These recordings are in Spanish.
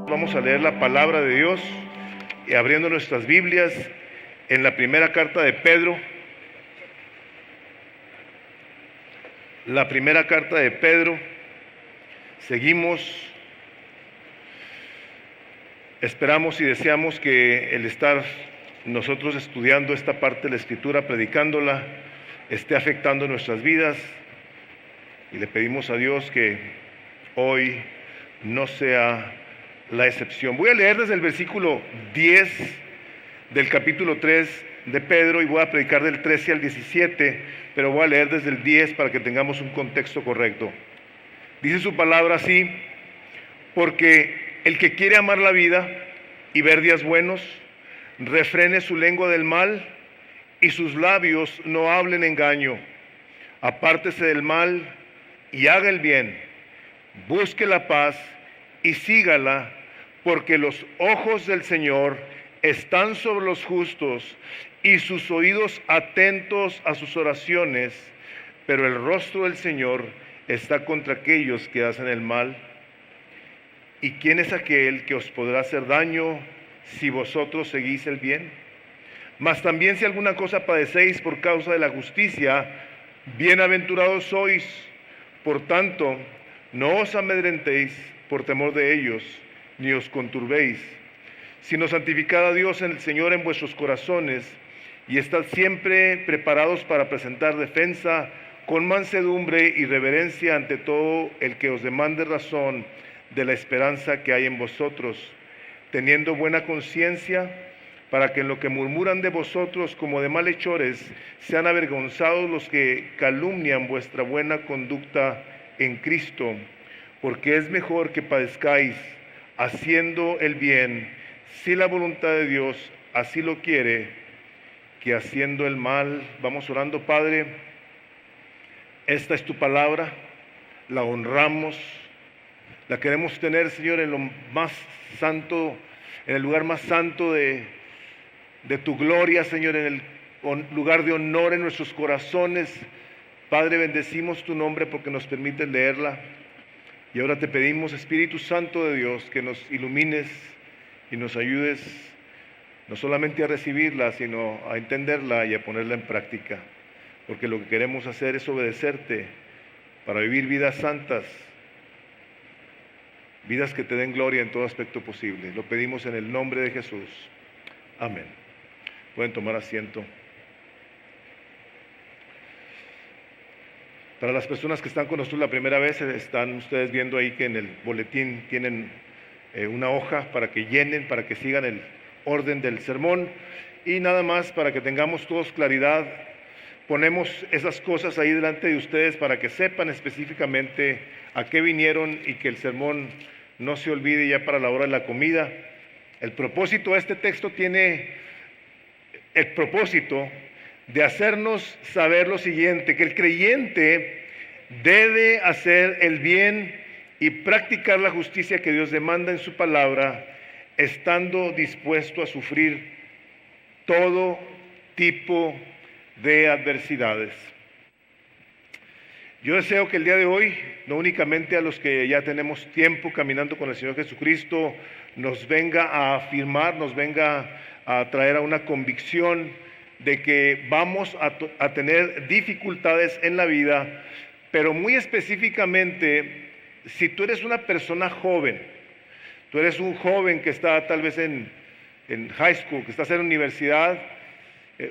Vamos a leer la palabra de Dios y abriendo nuestras Biblias en la primera carta de Pedro. La primera carta de Pedro. Seguimos. Esperamos y deseamos que el estar nosotros estudiando esta parte de la Escritura, predicándola, esté afectando nuestras vidas. Y le pedimos a Dios que hoy no sea la excepción. Voy a leer desde el versículo 10 del capítulo 3 de Pedro y voy a predicar del 13 al 17, pero voy a leer desde el 10 para que tengamos un contexto correcto. Dice su palabra así: porque el que quiere amar la vida y ver días buenos, refrene su lengua del mal y sus labios no hablen engaño. Apártese del mal y haga el bien, busque la paz y sígala, porque los ojos del Señor están sobre los justos y sus oídos atentos a sus oraciones, pero el rostro del Señor está contra aquellos que hacen el mal. ¿Y quién es aquel que os podrá hacer daño si vosotros seguís el bien? Mas también si alguna cosa padecéis por causa de la justicia, bienaventurados sois. Por tanto, no os amedrentéis por temor de ellos, ni os conturbéis, sino santificad a Dios en el Señor en vuestros corazones, y estad siempre preparados para presentar defensa con mansedumbre y reverencia ante todo el que os demande razón de la esperanza que hay en vosotros, teniendo buena conciencia, para que en lo que murmuran de vosotros como de malhechores sean avergonzados los que calumnian vuestra buena conducta en Cristo, porque es mejor que padezcáis haciendo el bien, si la voluntad de Dios así lo quiere, que haciendo el mal. Vamos orando. Padre, esta es tu palabra, la honramos, la queremos tener, Señor, en lo más santo, en el lugar más santo de tu gloria, Señor, en el lugar de honor en nuestros corazones. Padre, bendecimos tu nombre porque nos permites leerla. Y ahora te pedimos, Espíritu Santo de Dios, que nos ilumines y nos ayudes no solamente a recibirla, sino a entenderla y a ponerla en práctica. Porque lo que queremos hacer es obedecerte para vivir vidas santas, vidas que te den gloria en todo aspecto posible. Lo pedimos en el nombre de Jesús. Amén. Pueden tomar asiento. Para las personas que están con nosotros la primera vez, están ustedes viendo ahí que en el boletín tienen una hoja para que llenen, para que sigan el orden del sermón, y nada más para que tengamos todos claridad, ponemos esas cosas ahí delante de ustedes para que sepan específicamente a qué vinieron y que el sermón no se olvide ya para la hora de la comida. El propósito de este texto tiene el propósito de hacernos saber lo siguiente: que el creyente debe hacer el bien y practicar la justicia que Dios demanda en su palabra, estando dispuesto a sufrir todo tipo de adversidades. Yo deseo que el día de hoy, no únicamente a los que ya tenemos tiempo caminando con el Señor Jesucristo, nos venga a afirmar, nos venga a traer a una convicción de que vamos a tener dificultades en la vida, pero muy específicamente, si tú eres una persona joven, tú eres un joven que está tal vez en high school, que está en la universidad,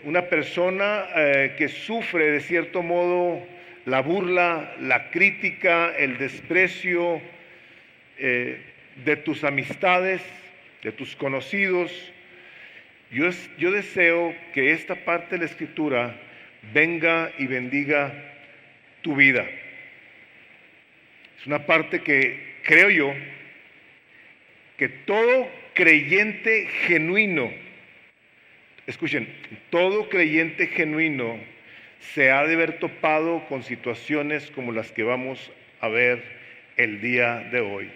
una persona que sufre de cierto modo la burla, la crítica, el desprecio de tus amistades, de tus conocidos. Yo deseo que esta parte de la Escritura venga y bendiga tu vida. Es una parte que creo yo que todo creyente genuino, escuchen, todo creyente genuino se ha de haber topado con situaciones como las que vamos a ver el día de hoy.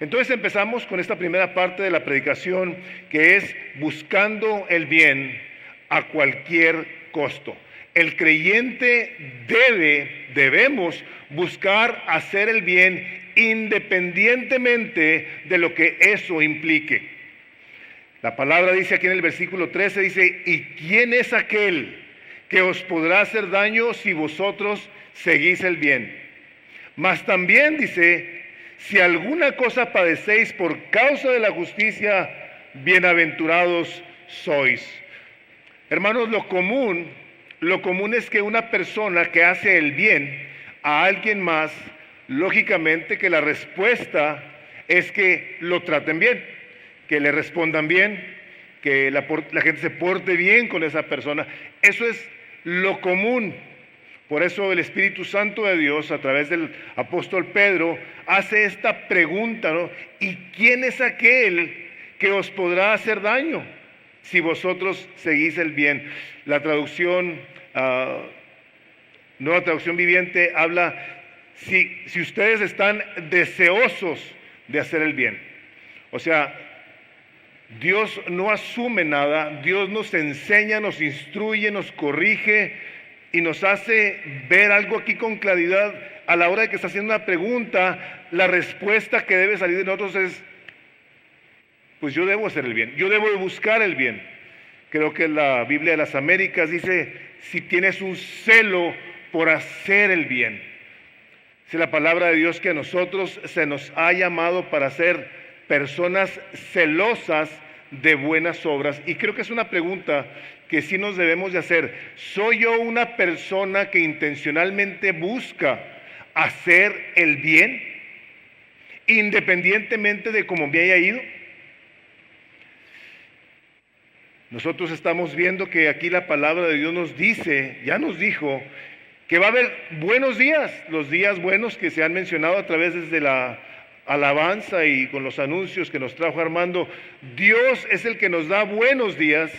Entonces empezamos con esta primera parte de la predicación, que es buscando el bien a cualquier costo. El creyente debemos buscar hacer el bien independientemente de lo que eso implique. La palabra dice aquí en el versículo 13, dice, ¿y quién es aquel que os podrá hacer daño si vosotros seguís el bien? Mas también dice, si alguna cosa padecéis por causa de la justicia, bienaventurados sois. Hermanos, lo común es que una persona que hace el bien a alguien más, lógicamente que la respuesta es que lo traten bien, que le respondan bien, que la gente se porte bien con esa persona. Eso es lo común. Por eso el Espíritu Santo de Dios, a través del apóstol Pedro, hace esta pregunta, ¿no? ¿Y quién es aquel que os podrá hacer daño si vosotros seguís el bien? La traducción, Nueva Traducción Viviente, habla, si ustedes están deseosos de hacer el bien. O sea, Dios no asume nada, Dios nos enseña, nos instruye, nos corrige y nos hace ver algo aquí con claridad. A la hora de que está haciendo una pregunta, la respuesta que debe salir de nosotros es, pues yo debo hacer el bien, yo debo de buscar el bien. Creo que la Biblia de las Américas dice, si tienes un celo por hacer el bien. Es la palabra de Dios que a nosotros se nos ha llamado para ser personas celosas de buenas obras. Y creo que es una pregunta que sí nos debemos de hacer. ¿Soy yo una persona que intencionalmente busca hacer el bien, independientemente de cómo me haya ido? Nosotros estamos viendo que aquí la palabra de Dios nos dice, ya nos dijo, que va a haber buenos días, los días buenos que se han mencionado a través desde la alabanza y con los anuncios que nos trajo Armando. Dios es el que nos da buenos días,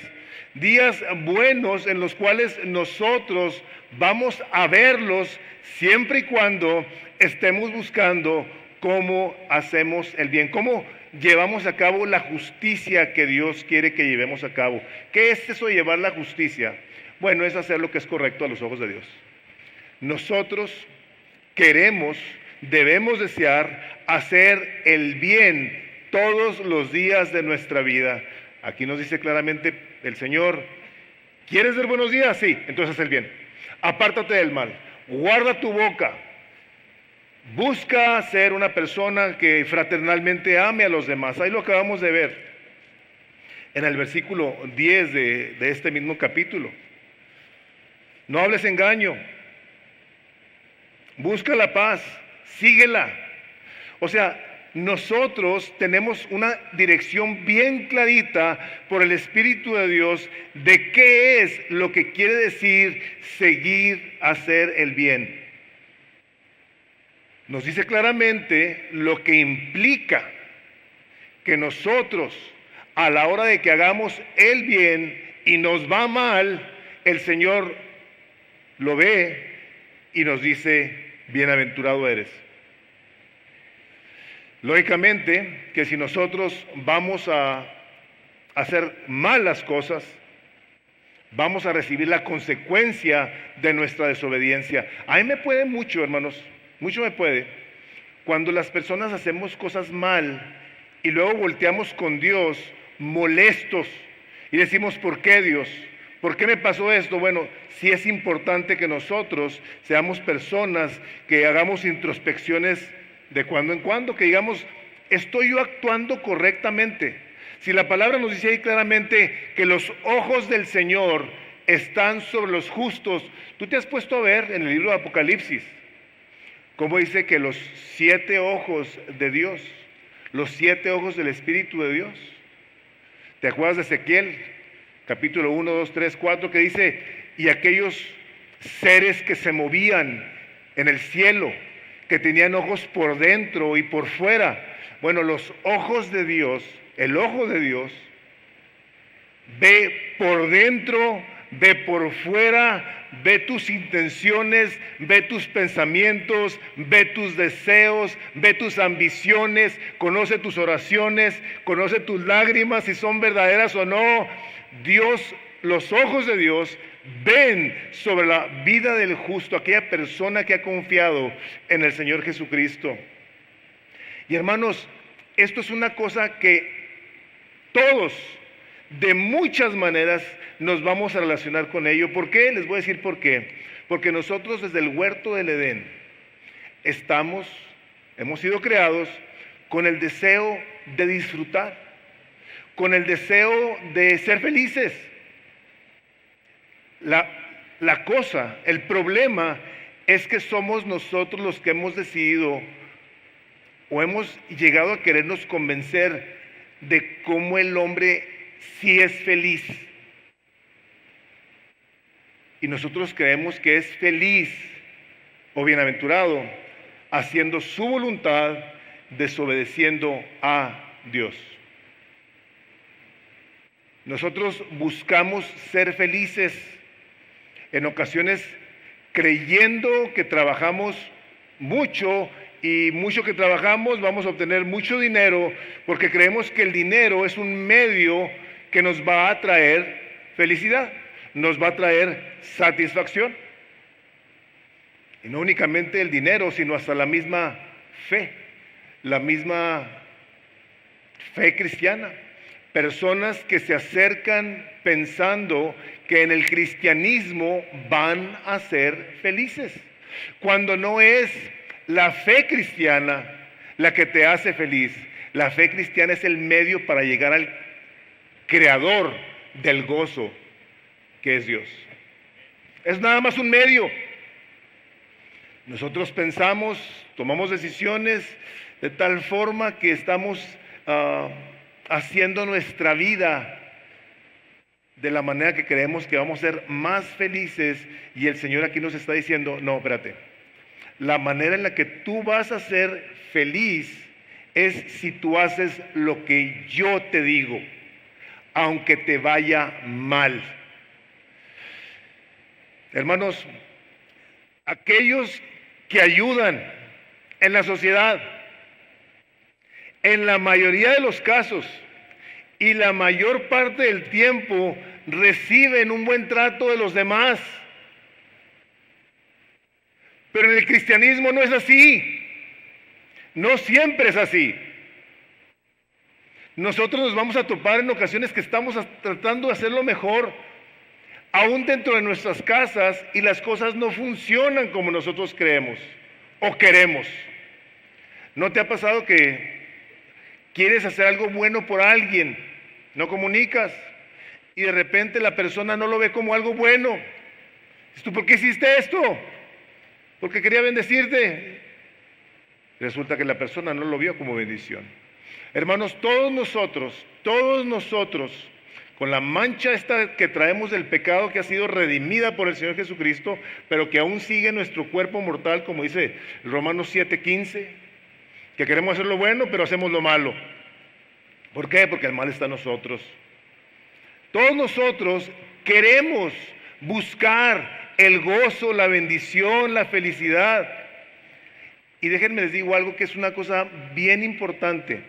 días buenos en los cuales nosotros vamos a verlos siempre y cuando estemos buscando cómo hacemos el bien, cómo llevamos a cabo la justicia que Dios quiere que llevemos a cabo. ¿Qué es eso de llevar la justicia? Bueno, es hacer lo que es correcto a los ojos de Dios. Nosotros debemos desear hacer el bien todos los días de nuestra vida. Aquí nos dice claramente el Señor, ¿quieres ver buenos días? Sí, entonces haz el bien. Apártate del mal, guarda tu boca, busca ser una persona que fraternalmente ame a los demás. Ahí lo acabamos de ver en el versículo 10 de este mismo capítulo. No hables engaño, busca la paz, síguela. O sea, nosotros tenemos una dirección bien clarita por el Espíritu de Dios de qué es lo que quiere decir seguir hacer el bien. Nos dice claramente lo que implica que nosotros, a la hora de que hagamos el bien y nos va mal, el Señor lo ve y nos dice, bienaventurado eres. Lógicamente que si nosotros vamos a hacer malas cosas, vamos a recibir la consecuencia de nuestra desobediencia. A mí me puede mucho, hermanos, mucho me puede, cuando las personas hacemos cosas mal y luego volteamos con Dios molestos y decimos, ¿por qué, Dios? ¿Por qué me pasó esto? Bueno, sí es importante que nosotros seamos personas que hagamos introspecciones de cuando en cuando, que digamos, ¿estoy yo actuando correctamente? Si la palabra nos dice ahí claramente que los ojos del Señor están sobre los justos, ¿tú te has puesto a ver en el libro de Apocalipsis cómo dice que los 7 ojos de Dios, los 7 ojos del Espíritu de Dios? ¿Te acuerdas de Ezequiel? Capítulo 1, 2, 3, 4, que dice, y aquellos seres que se movían en el cielo, que tenían ojos por dentro y por fuera. Bueno, los ojos de Dios, el ojo de Dios, ve por dentro, ve por fuera, ve tus intenciones, ve tus pensamientos, ve tus deseos, ve tus ambiciones, conoce tus oraciones, conoce tus lágrimas, si son verdaderas o no. Dios, los ojos de Dios ven sobre la vida del justo, aquella persona que ha confiado en el Señor Jesucristo. Y hermanos, esto es una cosa que todos, de muchas maneras, nos vamos a relacionar con ello. ¿Por qué? Les voy a decir por qué. Porque nosotros desde el huerto del Edén hemos sido creados con el deseo de disfrutar, con el deseo de ser felices. El problema es que somos nosotros los que hemos decidido o hemos llegado a querernos convencer de cómo el hombre sí es feliz. Y nosotros creemos que es feliz o bienaventurado haciendo su voluntad, desobedeciendo a Dios. Nosotros buscamos ser felices en ocasiones creyendo que trabajamos mucho y mucho que trabajamos vamos a obtener mucho dinero porque creemos que el dinero es un medio que nos va a traer felicidad, nos va a traer satisfacción. Y no únicamente el dinero, sino hasta la misma fe cristiana. Personas que se acercan pensando que en el cristianismo van a ser felices, cuando no es la fe cristiana la que te hace feliz. La fe cristiana es el medio para llegar al creador del gozo, que es Dios. Es nada más un medio. Nosotros pensamos, tomamos decisiones de tal forma que estamos haciendo nuestra vida de la manera que creemos que vamos a ser más felices, y el Señor aquí nos está diciendo, no, espérate, la manera en la que tú vas a ser feliz es si tú haces lo que yo te digo, aunque te vaya mal. Hermanos, aquellos que ayudan en la sociedad, en la mayoría de los casos y la mayor parte del tiempo reciben un buen trato de los demás. Pero en el cristianismo no es así. No siempre es así. Nosotros nos vamos a topar en ocasiones que estamos tratando de hacerlo mejor, aún dentro de nuestras casas, y las cosas no funcionan como nosotros creemos o queremos. ¿No te ha pasado que quieres hacer algo bueno por alguien, no comunicas, y de repente la persona no lo ve como algo bueno? ¿Tú por qué hiciste esto? Porque quería bendecirte. Resulta que la persona no lo vio como bendición. Hermanos, todos nosotros, con la mancha esta que traemos del pecado, que ha sido redimida por el Señor Jesucristo, pero que aún sigue en nuestro cuerpo mortal, como dice Romanos 7:15, que queremos hacer lo bueno, pero hacemos lo malo. ¿Por qué? Porque el mal está en nosotros. Todos nosotros queremos buscar el gozo, la bendición, la felicidad. Y déjenme les digo algo que es una cosa bien importante,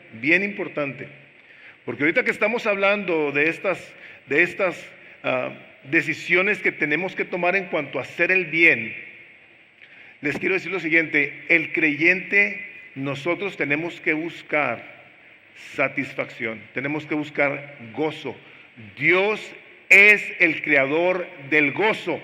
porque ahorita que estamos hablando de estas decisiones que tenemos que tomar en cuanto a hacer el bien, les quiero decir lo siguiente: el creyente, nosotros tenemos que buscar satisfacción, tenemos que buscar gozo. Dios es el creador del gozo.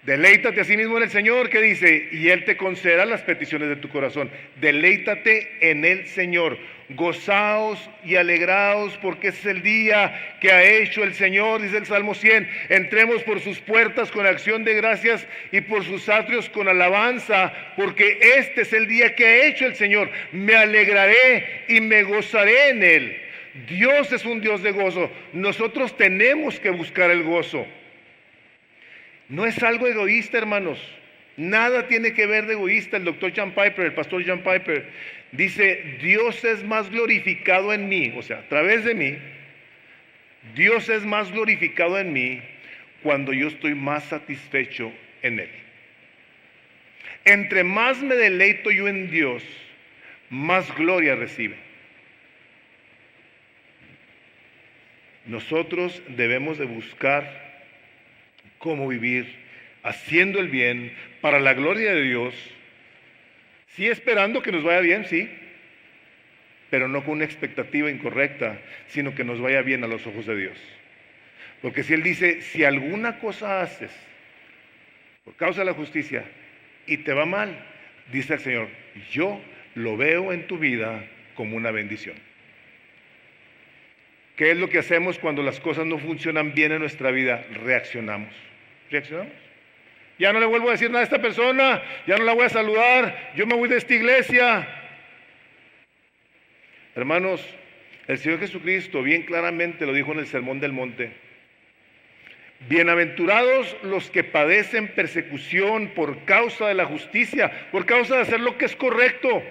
Deleítate a sí mismo en el Señor, que dice, y Él te concederá las peticiones de tu corazón. Deleítate en el Señor. Gozaos y alegraos, porque ese es el día que ha hecho el Señor, dice el Salmo 100. Entremos por sus puertas con acción de gracias y por sus atrios con alabanza, porque este es el día que ha hecho el Señor. Me alegraré y me gozaré en Él. Dios es un Dios de gozo. Nosotros tenemos que buscar el gozo. No es algo egoísta, hermanos. Nada tiene que ver de egoísta. El pastor John Piper, dice, Dios es más glorificado en mí, o sea, a través de mí, Dios es más glorificado en mí cuando yo estoy más satisfecho en Él. Entre más me deleito yo en Dios, más gloria recibe. Nosotros debemos de buscar cómo vivir haciendo el bien para la gloria de Dios, Sí, esperando que nos vaya bien, sí, pero no con una expectativa incorrecta, sino que nos vaya bien a los ojos de Dios. Porque si Él dice, si alguna cosa haces por causa de la justicia y te va mal, dice el Señor, yo lo veo en tu vida como una bendición. ¿Qué es lo que hacemos cuando las cosas no funcionan bien en nuestra vida? Reaccionamos. ¿Reaccionamos? Ya no le vuelvo a decir nada a esta persona, ya no la voy a saludar, yo me voy de esta iglesia. Hermanos, el Señor Jesucristo bien claramente lo dijo en el Sermón del Monte. Bienaventurados los que padecen persecución por causa de la justicia, por causa de hacer lo que es correcto,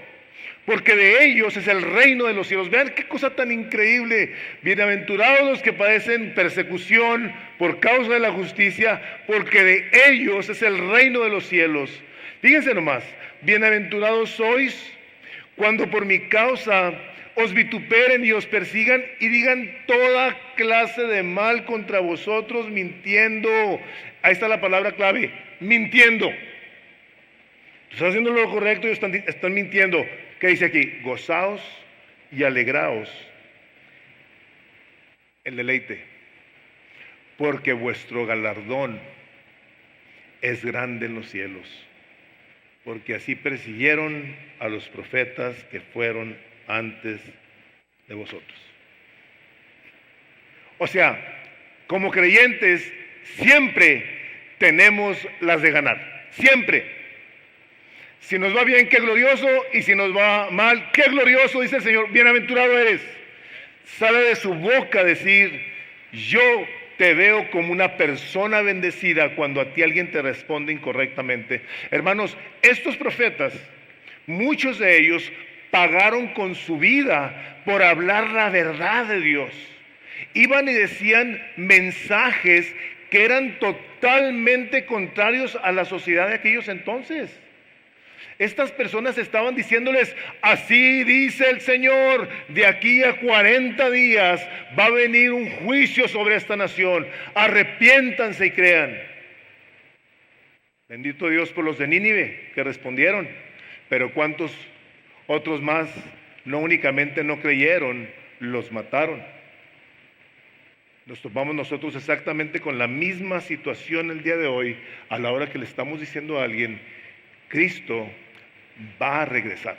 porque de ellos es el reino de los cielos. Vean qué cosa tan increíble. Bienaventurados los que padecen persecución por causa de la justicia, porque de ellos es el reino de los cielos. Fíjense nomás, bienaventurados sois cuando por mi causa os vituperen y os persigan y digan toda clase de mal contra vosotros mintiendo. Ahí está la palabra clave, mintiendo. Estás haciendo lo correcto y están mintiendo. ¿Qué dice aquí? Gozaos y alegraos el deleite, porque vuestro galardón es grande en los cielos, porque así persiguieron a los profetas que fueron antes de vosotros. O sea, como creyentes siempre tenemos las de ganar, siempre. Si nos va bien, qué glorioso, y si nos va mal, qué glorioso, dice el Señor, bienaventurado eres. Sale de su boca decir, yo te veo como una persona bendecida cuando a ti alguien te responde incorrectamente. Hermanos, estos profetas, muchos de ellos pagaron con su vida por hablar la verdad de Dios. Iban y decían mensajes que eran totalmente contrarios a la sociedad de aquellos entonces. Estas personas estaban diciéndoles, así dice el Señor, de aquí a 40 días va a venir un juicio sobre esta nación, arrepiéntanse y crean. Bendito Dios por los de Nínive que respondieron, pero ¿cuántos otros más no únicamente no creyeron, los mataron? Nos topamos nosotros exactamente con la misma situación el día de hoy, a la hora que le estamos diciendo a alguien, Cristo va a regresar.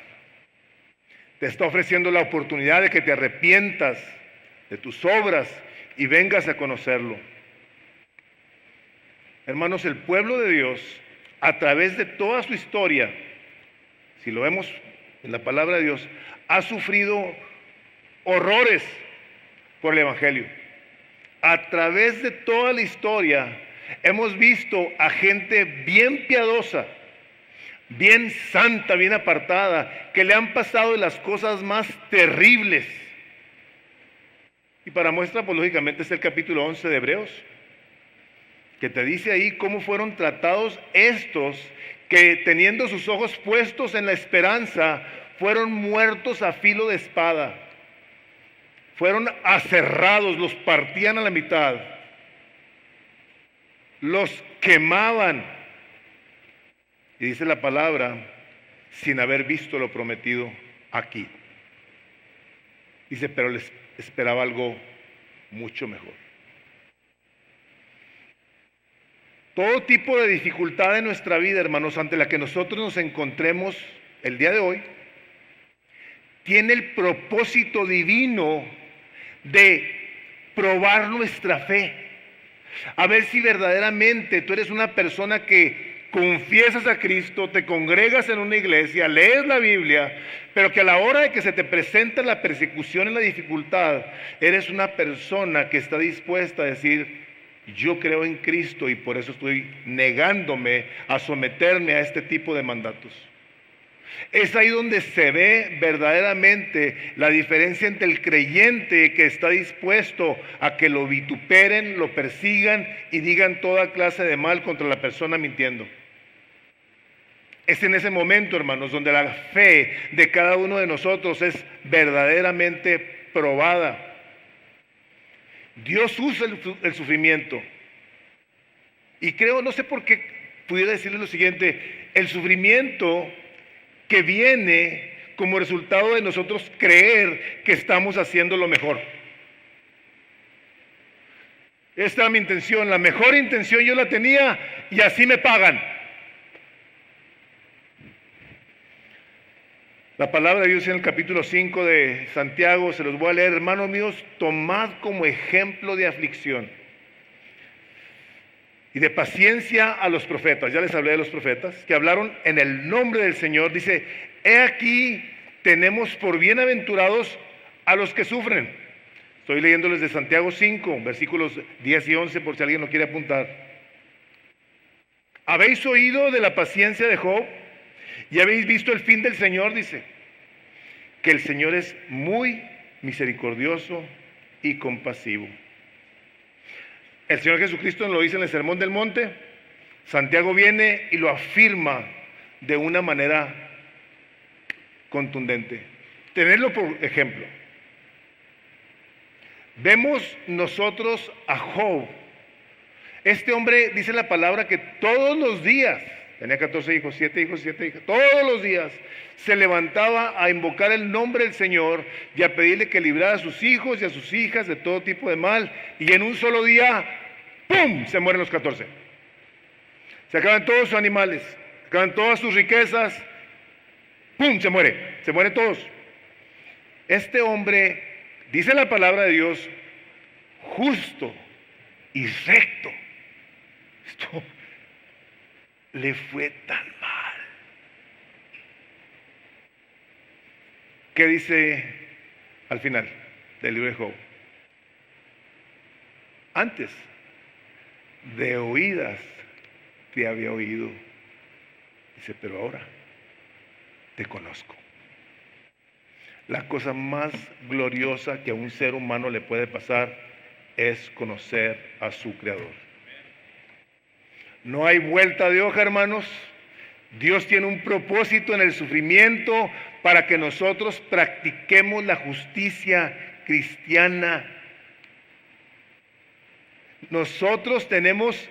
Te está ofreciendo la oportunidad de que te arrepientas de tus obras y vengas a conocerlo. Hermanos, el pueblo de Dios, a través de toda su historia, si lo vemos en la palabra de Dios, ha sufrido horrores por el Evangelio. A través de toda la historia hemos visto a gente bien piadosa, bien santa, bien apartada, que le han pasado de las cosas más terribles. Y para muestra, pues lógicamente es el capítulo 11 de Hebreos, que te dice ahí cómo fueron tratados estos que teniendo sus ojos puestos en la esperanza, fueron muertos a filo de espada, fueron aserrados, los partían a la mitad, los quemaban. Y dice la palabra, sin haber visto lo prometido aquí. Dice, pero les esperaba algo mucho mejor. Todo tipo de dificultad en nuestra vida, hermanos, ante la que nosotros nos encontremos el día de hoy, tiene el propósito divino de probar nuestra fe. A ver si verdaderamente tú eres una persona que confiesas a Cristo, te congregas en una iglesia, lees la Biblia, pero que a la hora de que se te presenta la persecución y la dificultad, eres una persona que está dispuesta a decir, yo creo en Cristo y por eso estoy negándome a someterme a este tipo de mandatos. Es ahí donde se ve verdaderamente la diferencia entre el creyente que está dispuesto a que lo vituperen, lo persigan y digan toda clase de mal contra la persona mintiendo. Es en ese momento, hermanos, donde la fe de cada uno de nosotros es verdaderamente probada. Dios usa el sufrimiento. Y creo, no sé por qué pudiera decirle lo siguiente, el sufrimiento que viene como resultado de nosotros creer que estamos haciendo lo mejor. Esta era mi intención, la mejor intención yo la tenía y así me pagan. La palabra de Dios en el capítulo 5 de Santiago, se los voy a leer, hermanos míos, tomad como ejemplo de aflicción y de paciencia a los profetas. Ya les hablé de los profetas, que hablaron en el nombre del Señor. Dice, he aquí, tenemos por bienaventurados a los que sufren. Estoy leyéndoles de Santiago 5, versículos 10 y 11, por si alguien lo quiere apuntar. ¿Habéis oído de la paciencia de Job? ¿Y habéis visto el fin del Señor? Dice, que el Señor es muy misericordioso y compasivo. El Señor Jesucristo nos lo dice en el Sermón del Monte. Santiago viene y lo afirma de una manera contundente. Tenerlo por ejemplo. Vemos nosotros a Job. Este hombre, dice la palabra, que todos los días, tenía 14 hijos, 7 hijos, 7 hijas, todos los días se levantaba a invocar el nombre del Señor y a pedirle que librara a sus hijos y a sus hijas de todo tipo de mal. Y en un solo día, ¡pum!, se mueren los 14. Se acaban todos sus animales, se acaban todas sus riquezas, ¡pum!, se mueren todos. Este hombre, dice la palabra de Dios, justo y recto. Esto le fue tan mal. ¿Qué dice al final del libro de Job? Antes de oídas te había oído. Dice, pero ahora te conozco. La cosa más gloriosa que a un ser humano le puede pasar es conocer a su Creador. No hay vuelta de hoja, hermanos. Dios tiene un propósito en el sufrimiento para que nosotros practiquemos la justicia cristiana. Nosotros tenemos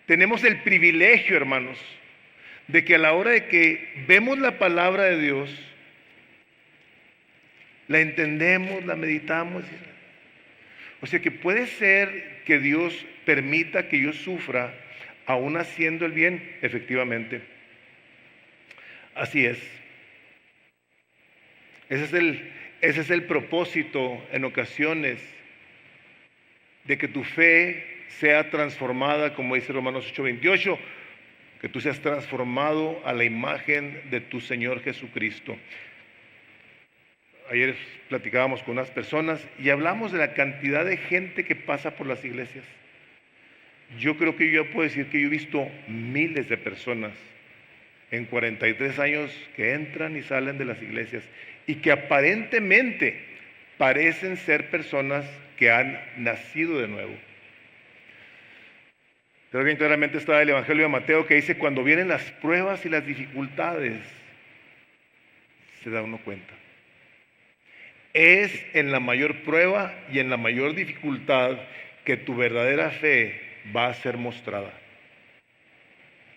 el privilegio, hermanos, de que a la hora de que vemos la palabra de Dios, la entendemos, la meditamos. O sea que puede ser que Dios permita que yo sufra aún haciendo el bien, efectivamente. Así es. Ese es el propósito en ocasiones de que tu fe sea transformada, como dice Romanos 8:28, que tú seas transformado a la imagen de tu Señor Jesucristo. Ayer platicábamos con unas personas y hablamos de la cantidad de gente que pasa por las iglesias. Yo creo que yo puedo decir que yo he visto miles de personas en 43 años que entran y salen de las iglesias y que aparentemente parecen ser personas que han nacido de nuevo. Creo que claramente está el Evangelio de Mateo que dice, cuando vienen las pruebas y las dificultades, se da uno cuenta. Es en la mayor prueba y en la mayor dificultad que tu verdadera fe va a ser mostrada.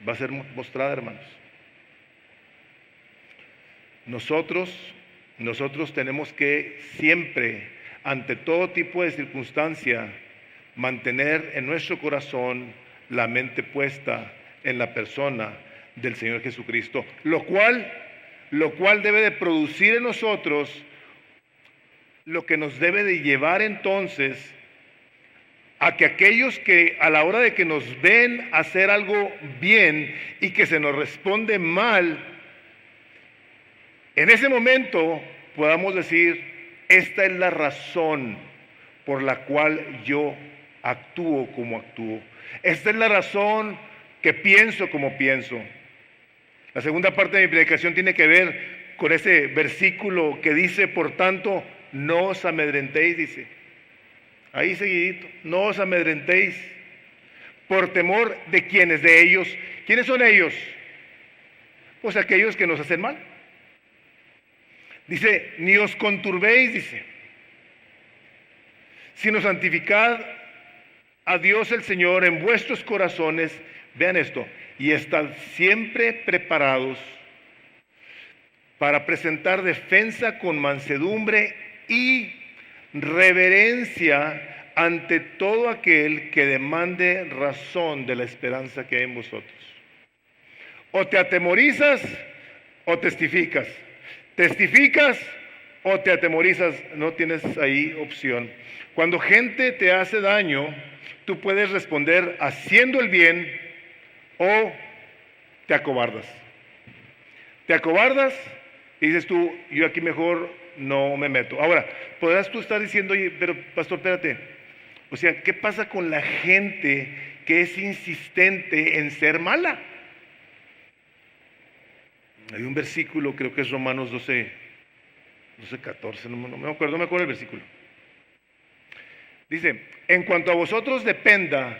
Va a ser mostrada, hermanos. Nosotros tenemos que siempre, ante todo tipo de circunstancia, mantener en nuestro corazón la mente puesta en la persona del Señor Jesucristo, lo cual debe de producir en nosotros lo que nos debe de llevar entonces a que aquellos que a la hora de que nos ven hacer algo bien y que se nos responde mal, en ese momento podamos decir, esta es la razón por la cual yo actúo como actúo. Esta es la razón que pienso como pienso. La segunda parte de mi predicación tiene que ver con ese versículo que dice, por tanto, no os amedrentéis, dice. Ahí seguidito, no os amedrentéis por temor de quienes, de ellos. ¿Quiénes son ellos? Pues aquellos que nos hacen mal. Dice, ni os conturbéis, dice, sino santificad a Dios el Señor en vuestros corazones. Vean esto, y estad siempre preparados para presentar defensa con mansedumbre y reverencia ante todo aquel que demande razón de la esperanza que hay en vosotros. O te atemorizas o testificas. Testificas o te atemorizas, no tienes ahí opción. Cuando gente te hace daño, tú puedes responder haciendo el bien o te acobardas. Te acobardas y dices tú, yo aquí mejor no me meto. Ahora, podrás tú estar diciendo, oye, pero pastor, espérate. O sea, ¿qué pasa con la gente que es insistente en ser mala? Hay un versículo, creo que es Romanos 12, 14, no me acuerdo el versículo. Dice, en cuanto a vosotros dependa,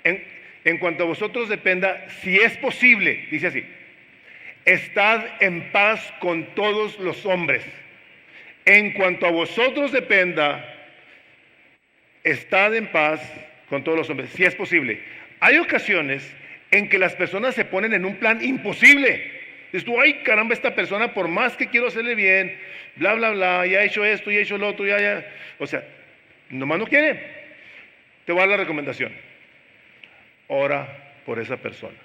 en cuanto a vosotros dependa, si es posible, dice así, estad en paz con todos los hombres. En cuanto a vosotros dependa, estad en paz con todos los hombres, si es posible. Hay ocasiones en que las personas se ponen en un plan imposible. Dices tú, ay caramba, esta persona por más que quiero hacerle bien, bla, bla, bla, ya ha hecho esto, ya ha hecho lo otro, ya. O sea, nomás no quiere. Te voy a dar la recomendación. Ora por esa persona.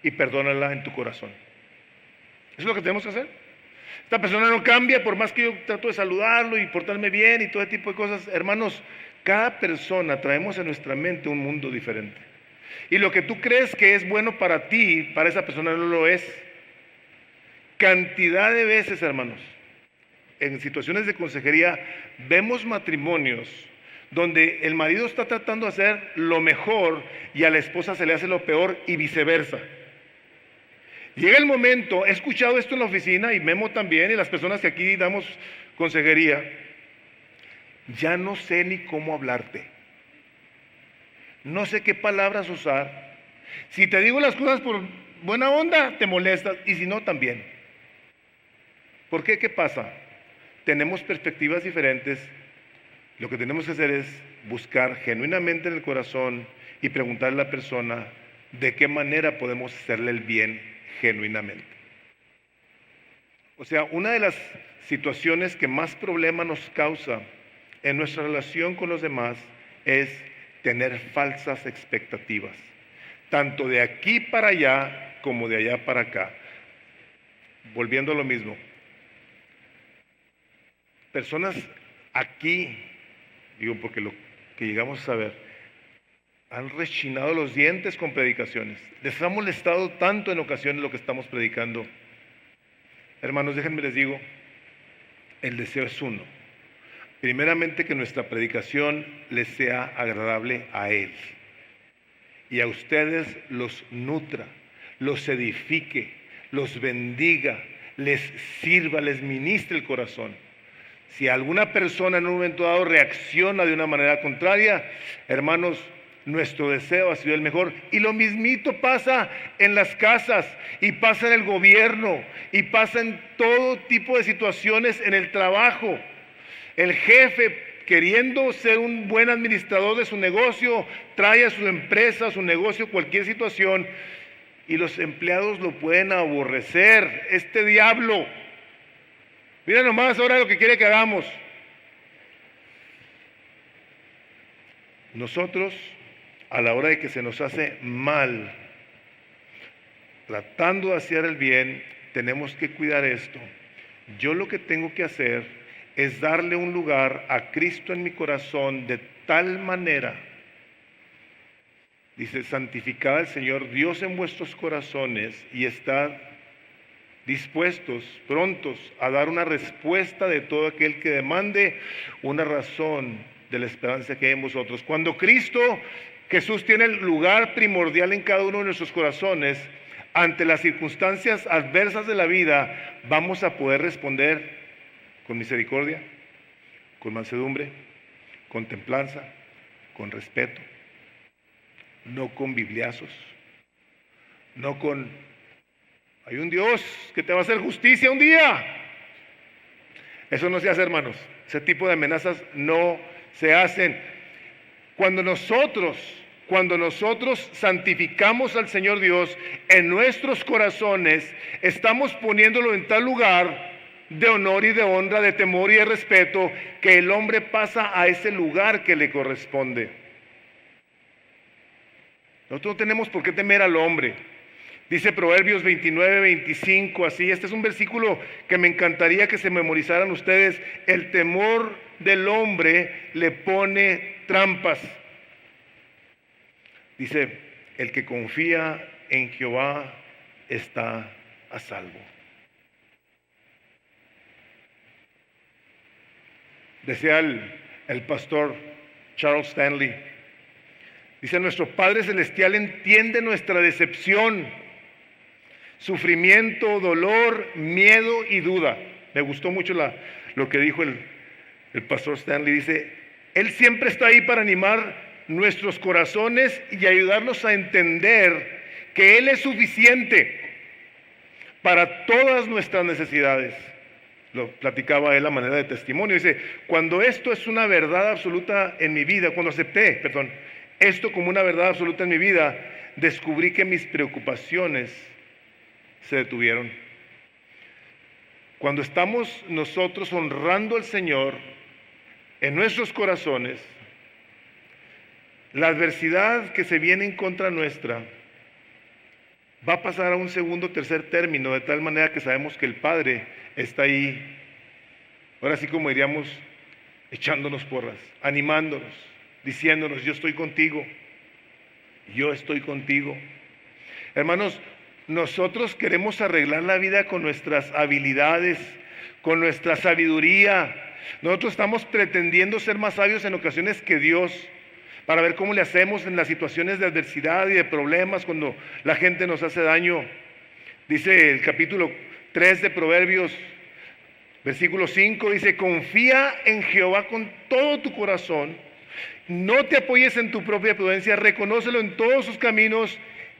Y perdónala en tu corazón. Eso es lo que tenemos que hacer. Esta persona no cambia por más que yo trato de saludarlo y portarme bien y todo ese tipo de cosas. Hermanos, cada persona traemos en nuestra mente un mundo diferente. Y lo que tú crees que es bueno para ti, para esa persona no lo es. Cantidad de veces, hermanos, en situaciones de consejería, vemos matrimonios donde el marido está tratando de hacer lo mejor y a la esposa se le hace lo peor y viceversa. Llega el momento, he escuchado esto en la oficina y Memo también y las personas que aquí damos consejería, ya no sé ni cómo hablarte. No sé qué palabras usar. Si te digo las cosas por buena onda, te molestas, y si no, también. ¿Por qué? ¿Qué pasa? Tenemos perspectivas diferentes. Lo que tenemos que hacer es buscar genuinamente en el corazón y preguntarle a la persona de qué manera podemos hacerle el bien genuinamente. O sea, una de las situaciones que más problema nos causa en nuestra relación con los demás es tener falsas expectativas, tanto de aquí para allá como de allá para acá. Volviendo a lo mismo, personas aquí, digo porque lo que llegamos a saber, han rechinado los dientes con predicaciones. Les ha molestado tanto en ocasiones lo que estamos predicando. Hermanos, déjenme les digo, el deseo es uno. Primeramente, que nuestra predicación les sea agradable a Él. Y a ustedes los nutra, los edifique, los bendiga, les sirva, les ministre el corazón. Si alguna persona en un momento dado reacciona de una manera contraria, hermanos, nuestro deseo ha sido el mejor. Y lo mismito pasa en las casas, y pasa en el gobierno, y pasa en todo tipo de situaciones en el trabajo. El jefe, queriendo ser un buen administrador de su negocio, trae a su empresa, a su negocio, cualquier situación, y los empleados lo pueden aborrecer. Este diablo, mira nomás ahora lo que quiere que hagamos. Nosotros, a la hora de que se nos hace mal, tratando de hacer el bien, tenemos que cuidar esto. Yo lo que tengo que hacer es darle un lugar a Cristo en mi corazón de tal manera, dice, santificad al Señor Dios en vuestros corazones y estad dispuestos, prontos a dar una respuesta de todo aquel que demande una razón de la esperanza que hay en vosotros. Cuando Cristo Jesús tiene el lugar primordial en cada uno de nuestros corazones, ante las circunstancias adversas de la vida, vamos a poder responder con misericordia, con mansedumbre, con templanza, con respeto, no con bibliazos, no con, hay un Dios que te va a hacer justicia un día. Eso no se hace, hermanos. Ese tipo de amenazas no se hacen. Cuando cuando nosotros santificamos al Señor Dios en nuestros corazones, estamos poniéndolo en tal lugar de honor y de honra, de temor y de respeto, que el hombre pasa a ese lugar que le corresponde. Nosotros no tenemos por qué temer al hombre. Dice Proverbios 29-25, así, este es un versículo que me encantaría que se memorizaran ustedes. El temor del hombre le pone trampas. Dice, el que confía en Jehová está a salvo. Decía el pastor Charles Stanley, dice, nuestro Padre Celestial entiende nuestra decepción, sufrimiento, dolor, miedo y duda. Me gustó mucho lo que dijo el pastor Stanley. Dice, Él siempre está ahí para animar nuestros corazones y ayudarnos a entender que Él es suficiente para todas nuestras necesidades. Lo platicaba él a manera de testimonio. Dice, cuando esto es una verdad absoluta en mi vida, cuando acepté, esto como una verdad absoluta en mi vida, descubrí que mis preocupaciones se detuvieron. Cuando estamos nosotros honrando al Señor en nuestros corazones, la adversidad que se viene en contra nuestra va a pasar a un segundo o tercer término, de tal manera que sabemos que el Padre está ahí, ahora sí como diríamos, echándonos porras, animándonos, diciéndonos, yo estoy contigo, yo estoy contigo. Hermanos, nosotros queremos arreglar la vida con nuestras habilidades, con nuestra sabiduría. Nosotros estamos pretendiendo ser más sabios en ocasiones que Dios, para ver cómo le hacemos en las situaciones de adversidad y de problemas cuando la gente nos hace daño. Dice el capítulo 3 de Proverbios, versículo 5, dice, confía en Jehová con todo tu corazón, no te apoyes en tu propia prudencia, reconócelo en todos sus caminos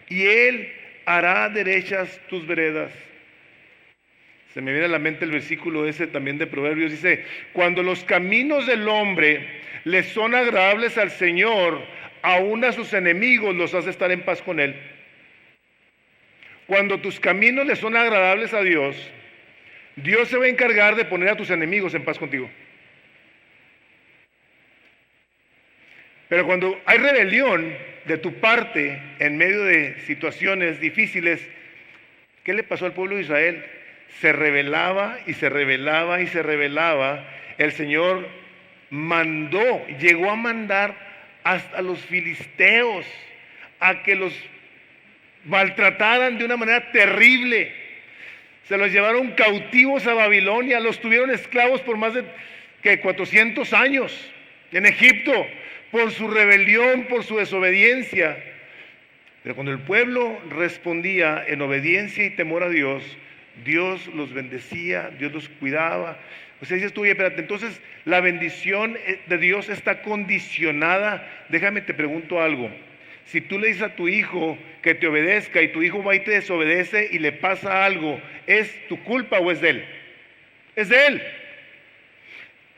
y Él hará derechas tus veredas. Se me viene a la mente el versículo ese también de Proverbios, dice, cuando los caminos del hombre le son agradables al Señor, aún a sus enemigos los hace estar en paz con Él. Cuando tus caminos le son agradables a Dios, Dios se va a encargar de poner a tus enemigos en paz contigo. Pero cuando hay rebelión de tu parte en medio de situaciones difíciles, ¿qué le pasó al pueblo de Israel? Se rebelaba y se rebelaba y se rebelaba. El Señor llegó a mandar hasta los filisteos a que los maltrataran de una manera terrible. Se los llevaron cautivos a Babilonia, los tuvieron esclavos por más de 400 años en Egipto, por su rebelión, por su desobediencia. Pero cuando el pueblo respondía en obediencia y temor a Dios, Dios los bendecía, Dios los cuidaba. O sea, dices tú, oye, espérate, entonces la bendición de Dios está condicionada. Déjame te pregunto algo. Si tú le dices a tu hijo que te obedezca y tu hijo va y te desobedece y le pasa algo, ¿es tu culpa o es de él? Es de él.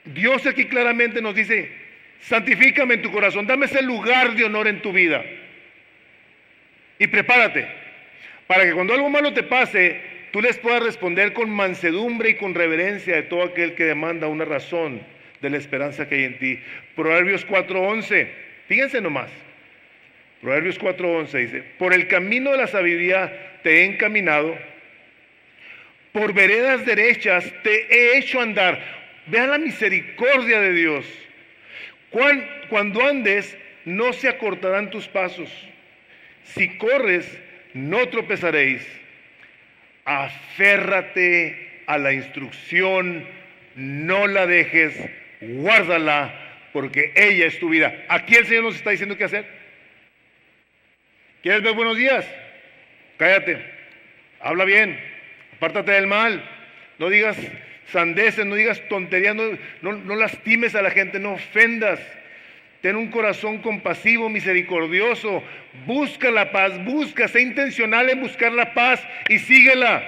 Dios aquí claramente nos dice, santifícame en tu corazón, dame ese lugar de honor en tu vida. Y prepárate para que cuando algo malo te pase, tú les puedas responder con mansedumbre y con reverencia de todo aquel que demanda una razón de la esperanza que hay en ti. Proverbios 4:11, fíjense nomás. Proverbios 4:11 dice, por el camino de la sabiduría te he encaminado, por veredas derechas te he hecho andar. Vean la misericordia de Dios. Cuando andes, no se acortarán tus pasos. Si corres, no tropezaréis. Aférrate a la instrucción, no la dejes, guárdala, porque ella es tu vida. Aquí el Señor nos está diciendo qué hacer. ¿Quieres ver buenos días? Cállate, habla bien, apártate del mal, no digas sandeces, no digas tonterías, no lastimes a la gente, no ofendas. Ten un corazón compasivo, misericordioso, busca la paz, sé intencional en buscar la paz y síguela.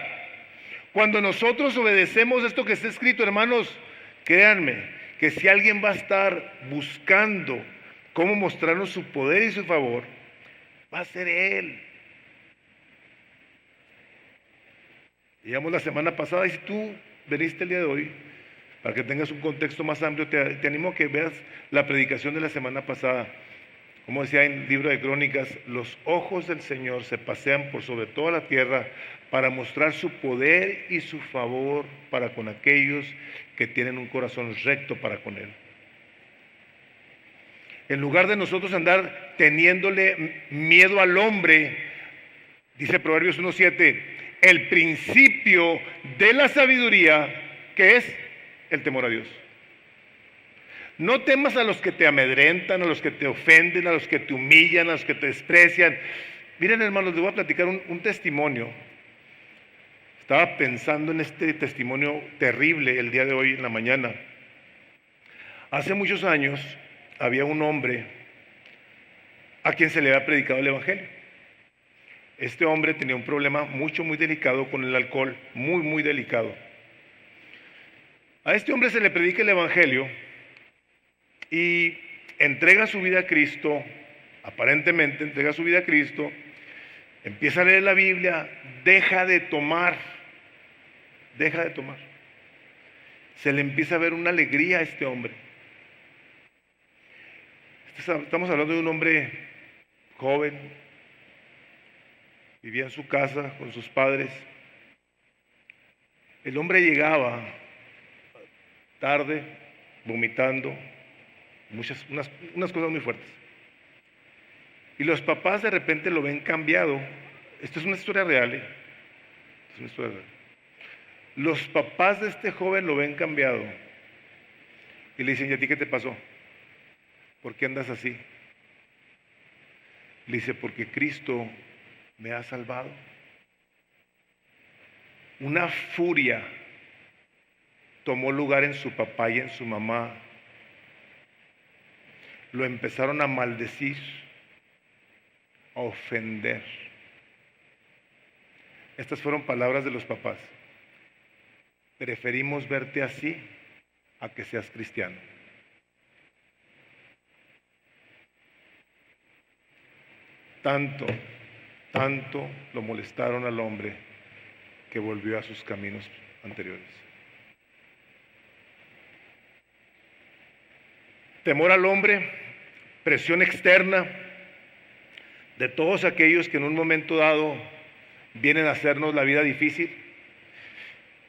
Cuando nosotros obedecemos esto que está escrito, hermanos, créanme que si alguien va a estar buscando cómo mostrarnos su poder y su favor, va a ser Él. Llegamos la semana pasada y si tú veniste el día de hoy, para que tengas un contexto más amplio, te animo a que veas la predicación de la semana pasada. Como decía en el libro de Crónicas, los ojos del Señor se pasean por sobre toda la tierra para mostrar su poder y su favor para con aquellos que tienen un corazón recto para con Él. En lugar de nosotros andar teniéndole miedo al hombre, dice Proverbios 1:7, el principio de la sabiduría, que es el temor a Dios. No temas a los que te amedrentan, a los que te ofenden, a los que te humillan, a los que te desprecian. Miren, hermanos, les voy a platicar un testimonio. Estaba pensando en este testimonio terrible el día de hoy en la mañana. Hace muchos años había un hombre a quien se le había predicado el evangelio. Este hombre tenía un problema muy delicado con el alcohol, muy delicado. A este hombre se le predica el evangelio y entrega su vida a Cristo, aparentemente entrega su vida a Cristo, empieza a leer la Biblia, deja de tomar. Se le empieza a ver una alegría a este hombre. Estamos hablando de un hombre joven, vivía en su casa con sus padres. El hombre llegaba tarde, vomitando, unas cosas muy fuertes. Y los papás de repente lo ven cambiado. Esto es una historia real, Es una historia real. Los papás de este joven lo ven cambiado. Y le dicen, ¿y a ti qué te pasó? ¿Por qué andas así? Le dice, porque Cristo me ha salvado. Una furia tomó lugar en su papá y en su mamá. Lo empezaron a maldecir, a ofender. Estas fueron palabras de los papás. Preferimos verte así a que seas cristiano. Tanto lo molestaron al hombre que volvió a sus caminos anteriores. Temor al hombre, presión externa de todos aquellos que en un momento dado vienen a hacernos la vida difícil.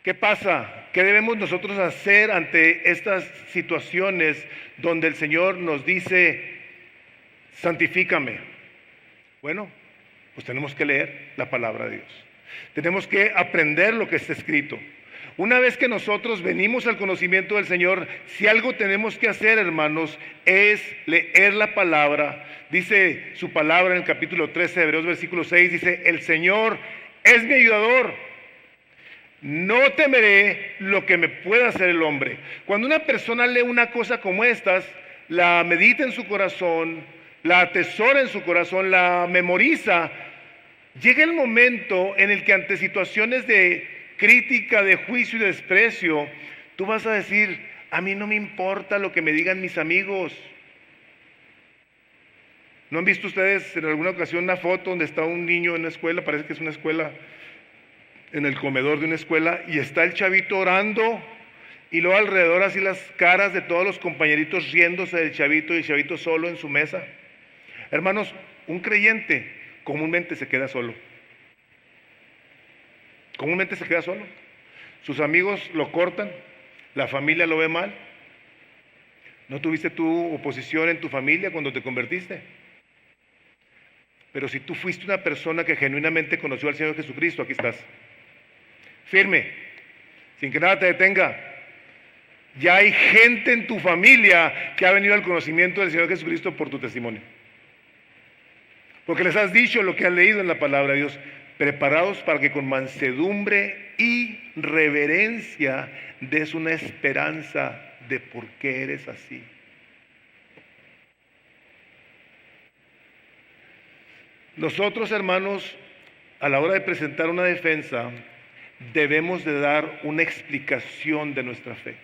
¿Qué pasa? ¿Qué debemos nosotros hacer ante estas situaciones donde el Señor nos dice, santifícame? Bueno, pues tenemos que leer la palabra de Dios. Tenemos que aprender lo que está escrito. Una vez que nosotros venimos al conocimiento del Señor, si algo tenemos que hacer, hermanos, es leer la palabra. Dice su palabra en el capítulo 13 de Hebreos, versículo 6, dice, el Señor es mi ayudador. No temeré lo que me pueda hacer el hombre. Cuando una persona lee una cosa como estas, la medita en su corazón, la atesora en su corazón, la memoriza, llega el momento en el que ante situaciones de crítica, de juicio y de desprecio, tú vas a decir, a mí no me importa lo que me digan mis amigos. ¿No han visto ustedes en alguna ocasión una foto donde está un niño en una escuela? Parece que es una escuela, en el comedor de una escuela, y está el chavito orando, y luego alrededor así las caras de todos los compañeritos riéndose del chavito, y el chavito solo en su mesa. Hermanos, un creyente comúnmente se queda solo. Comúnmente se queda solo. Sus amigos lo cortan, la familia lo ve mal. ¿No tuviste tu oposición en tu familia cuando te convertiste? Pero si tú fuiste una persona que genuinamente conoció al Señor Jesucristo, aquí estás. Firme, sin que nada te detenga. Ya hay gente en tu familia que ha venido al conocimiento del Señor Jesucristo por tu testimonio. Porque les has dicho lo que han leído en la palabra de Dios, preparados para que con mansedumbre y reverencia des una esperanza de por qué eres así. Nosotros, hermanos, a la hora de presentar una defensa, debemos de dar una explicación de nuestra fe.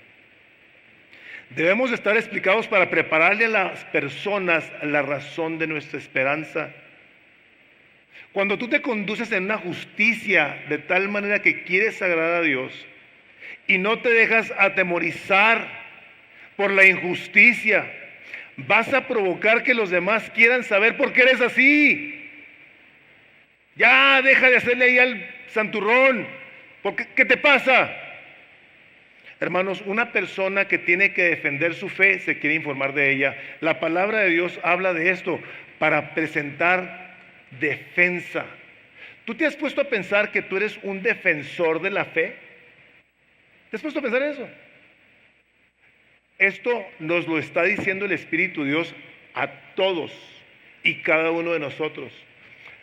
Debemos de estar explicados para prepararle a las personas la razón de nuestra esperanza. Cuando tú te conduces en una justicia de tal manera que quieres agradar a Dios y no te dejas atemorizar por la injusticia, vas a provocar que los demás quieran saber por qué eres así. Ya deja de hacerle ahí al santurrón. ¿Qué te pasa? Hermanos, una persona que tiene que defender su fe se quiere informar de ella. La palabra de Dios habla de esto para presentar defensa. ¿Tú te has puesto a pensar que tú eres un defensor de la fe? ¿Te has puesto a pensar eso? Esto nos lo está diciendo el Espíritu Dios a todos y cada uno de nosotros.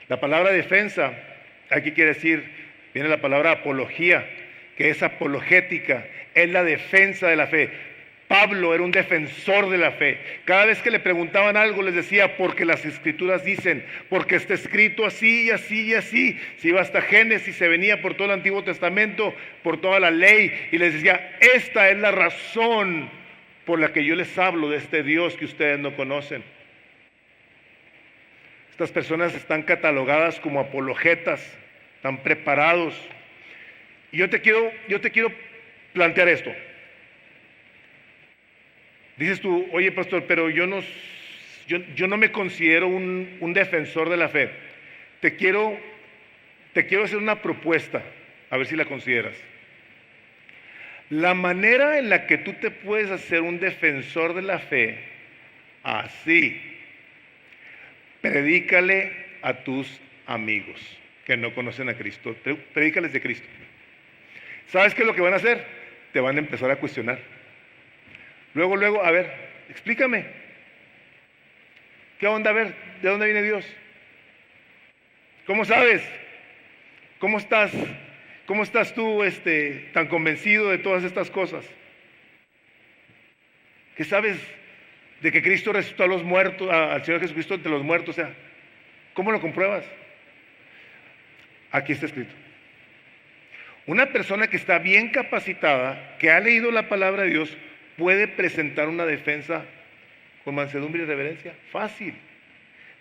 La palabra defensa, aquí quiere decir, viene la palabra apología, que es apologética, es la defensa de la fe. Pablo era un defensor de la fe. Cada vez que le preguntaban algo les decía, porque las escrituras dicen, porque está escrito así y así y así. Se iba hasta Génesis, se venía por todo el Antiguo Testamento, por toda la ley, y les decía, esta es la razón por la que yo les hablo de este Dios que ustedes no conocen. Estas personas están catalogadas como apologetas, están preparados. Y yo te quiero plantear esto. Dices tú, oye pastor, pero yo no me considero un defensor de la fe. Te quiero hacer una propuesta, a ver si la consideras. La manera en la que tú te puedes hacer un defensor de la fe, así, predícale a tus amigos que no conocen a Cristo, predícales de Cristo. ¿Sabes qué es lo que van a hacer? Te van a empezar a cuestionar. Luego, a ver, explícame. ¿Qué onda? A ver, ¿de dónde viene Dios? ¿Cómo sabes? ¿Cómo estás tú tan convencido de todas estas cosas? ¿Qué sabes de que Cristo resucitó a los muertos, al Señor Jesucristo entre los muertos? O sea, ¿cómo lo compruebas? Aquí está escrito. Una persona que está bien capacitada, que ha leído la palabra de Dios, puede presentar una defensa con mansedumbre y reverencia. Fácil.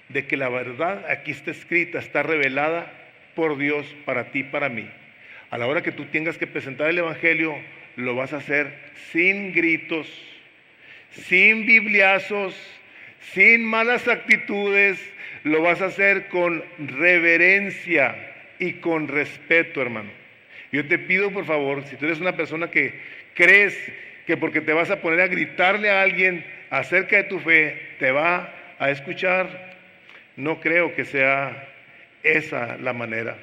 De que la verdad aquí está escrita, está revelada por Dios para ti, para mí. A la hora que tú tengas que presentar el Evangelio, lo vas a hacer sin gritos, sin bibliazos, sin malas actitudes. Lo vas a hacer con reverencia y con respeto, hermano. Yo te pido, por favor, si tú eres una persona que crees que porque te vas a poner a gritarle a alguien acerca de tu fe, te va a escuchar, no creo que sea esa la manera.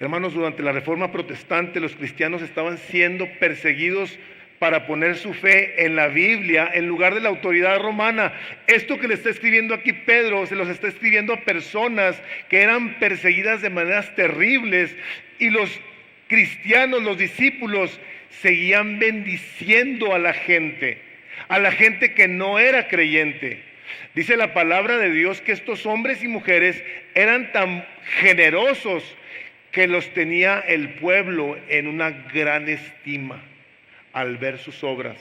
Hermanos, durante la Reforma Protestante, los cristianos estaban siendo perseguidos para poner su fe en la Biblia en lugar de la autoridad romana. Esto que le está escribiendo aquí Pedro, se los está escribiendo a personas que eran perseguidas de maneras terribles, y los cristianos, los discípulos, seguían bendiciendo a la gente que no era creyente. Dice la palabra de Dios que estos hombres y mujeres eran tan generosos que los tenía el pueblo en una gran estima al ver sus obras.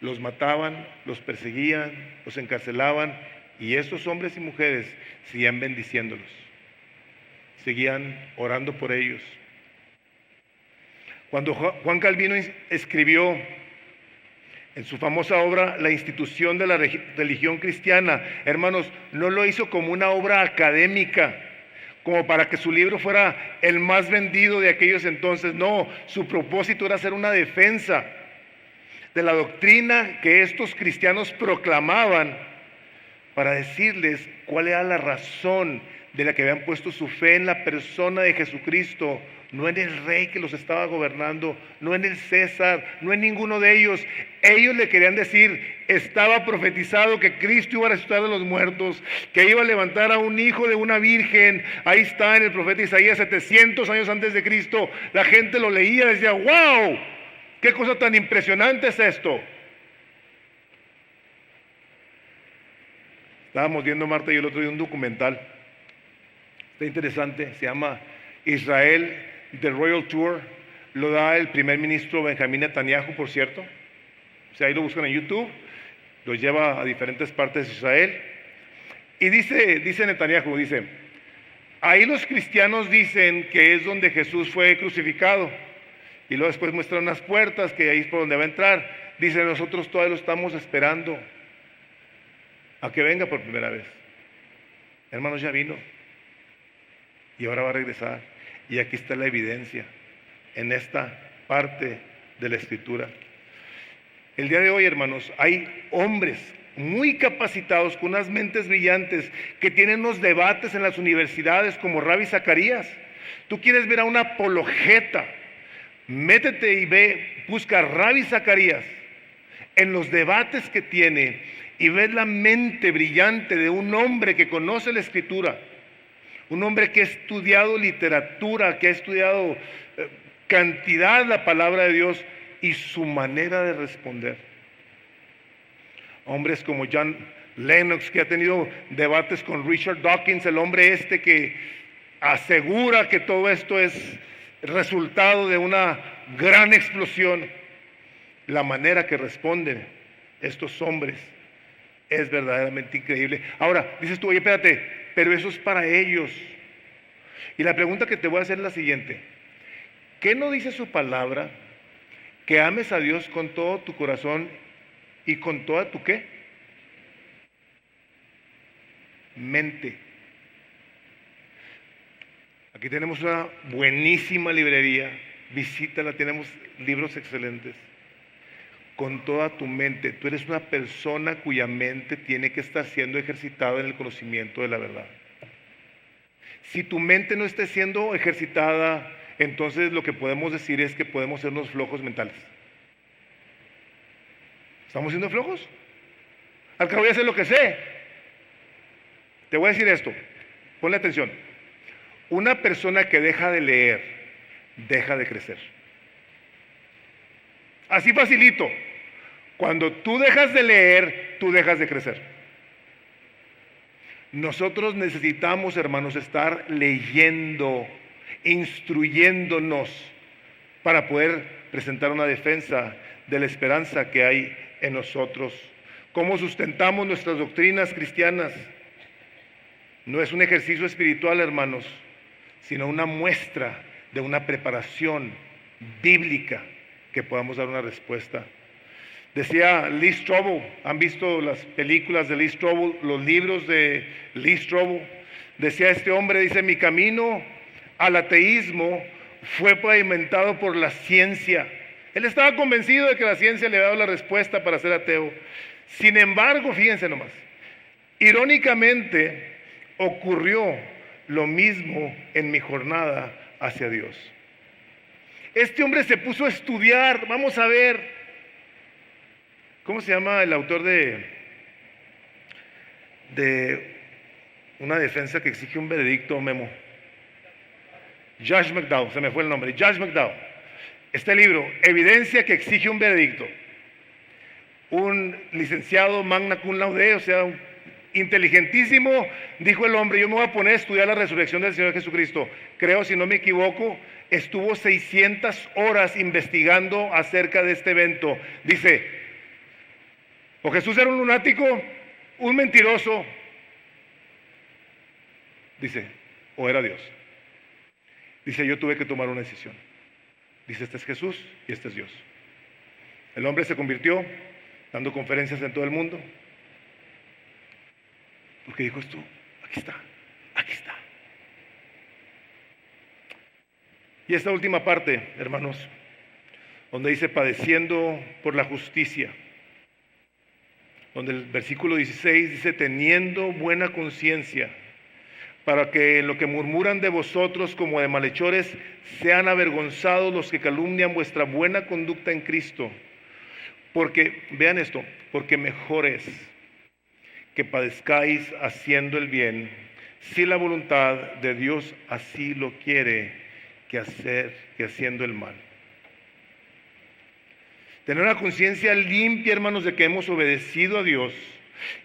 Los mataban, los perseguían, los encarcelaban, y estos hombres y mujeres seguían bendiciéndolos, seguían orando por ellos. Cuando Juan Calvino escribió en su famosa obra La institución de la religión cristiana, hermanos, no lo hizo como una obra académica, como para que su libro fuera el más vendido de aquellos entonces. No, su propósito era hacer una defensa de la doctrina que estos cristianos proclamaban, para decirles cuál era la razón de la que habían puesto su fe en la persona de Jesucristo, no en el rey que los estaba gobernando, no en el César, no en ninguno de ellos. Ellos le querían decir, estaba profetizado que Cristo iba a resucitar de los muertos, que iba a levantar a un hijo de una virgen. Ahí está en el profeta Isaías, 700 años antes de Cristo. La gente lo leía y decía, wow, qué cosa tan impresionante es esto. Estábamos viendo, Marta y yo, el otro día un documental, está interesante, se llama Israel, The Royal Tour, lo da el primer ministro Benjamín Netanyahu, por cierto. O sea, ahí lo buscan en YouTube, lo lleva a diferentes partes de Israel. Y dice Netanyahu, dice, Ahí los cristianos dicen que es donde Jesús fue crucificado. Y luego después muestran unas puertas que ahí es por donde va a entrar. Dice, nosotros todavía lo estamos esperando a que venga por primera vez. Hermanos, ya vino. Y ahora va a regresar. Y aquí está la evidencia en esta parte de la Escritura. El día de hoy, hermanos, hay hombres muy capacitados, con unas mentes brillantes, que tienen unos debates en las universidades como Ravi Zacarías. Tú quieres ver a un apologeta, métete y ve, busca a Ravi Zacarías en los debates que tiene y ves la mente brillante de un hombre que conoce la Escritura, un hombre que ha estudiado literatura, que ha estudiado cantidad de la palabra de Dios y su manera de responder. Hombres como John Lennox, que ha tenido debates con Richard Dawkins, el hombre este que asegura que todo esto es resultado de una gran explosión. La manera que responden estos hombres es verdaderamente increíble. Ahora, dices tú, oye, espérate, pero eso es para ellos. Y la pregunta que te voy a hacer es la siguiente: ¿qué no dice su palabra? Que ames a Dios con todo tu corazón y con toda tu ¿qué? Mente. Aquí tenemos una buenísima librería, visítala, tenemos libros excelentes. Con toda tu mente, tú eres una persona cuya mente tiene que estar siendo ejercitada en el conocimiento de la verdad. Si tu mente no esté siendo ejercitada, entonces lo que podemos decir es que podemos ser unos flojos mentales. ¿Estamos siendo flojos? Al cabo ya sé lo que sé. Te voy a decir esto, ponle atención. Una persona que deja de leer, deja de crecer. Así facilito. Cuando tú dejas de leer, tú dejas de crecer. Nosotros necesitamos, hermanos, estar leyendo, instruyéndonos para poder presentar una defensa de la esperanza que hay en nosotros. ¿Cómo sustentamos nuestras doctrinas cristianas? No es un ejercicio espiritual, hermanos, sino una muestra de una preparación bíblica que podamos dar una respuesta. Decía Lee Strobel, ¿han visto las películas de Lee Strobel, los libros de Lee Strobel? Decía este hombre, dice, mi camino al ateísmo fue pavimentado por la ciencia. Él estaba convencido de que la ciencia le había dado la respuesta para ser ateo. Sin embargo, fíjense nomás, irónicamente ocurrió lo mismo en mi jornada hacia Dios. Este hombre se puso a estudiar, vamos a ver, ¿cómo se llama el autor de una defensa que exige un veredicto, Memo? Josh McDowell, se me fue el nombre, Josh McDowell. Este libro, Evidencia que exige un veredicto. Un licenciado magna cum laude, o sea, inteligentísimo, dijo el hombre, yo me voy a poner a estudiar la resurrección del Señor Jesucristo. Creo, si no me equivoco, estuvo 600 horas investigando acerca de este evento. Dice, o Jesús era un lunático, un mentiroso, dice, o era Dios. Dice, yo tuve que tomar una decisión. Dice, este es Jesús y este es Dios. El hombre se convirtió dando conferencias en todo el mundo. Porque dijo esto, aquí está, aquí está. Y esta última parte, hermanos, donde dice padeciendo por la justicia, donde el versículo 16 dice teniendo buena conciencia, para que en lo que murmuran de vosotros como de malhechores sean avergonzados los que calumnian vuestra buena conducta en Cristo. Porque, vean esto, porque mejor es que padezcáis haciendo el bien, si la voluntad de Dios así lo quiere, que haciendo el mal. Tener una conciencia limpia, hermanos, de que hemos obedecido a Dios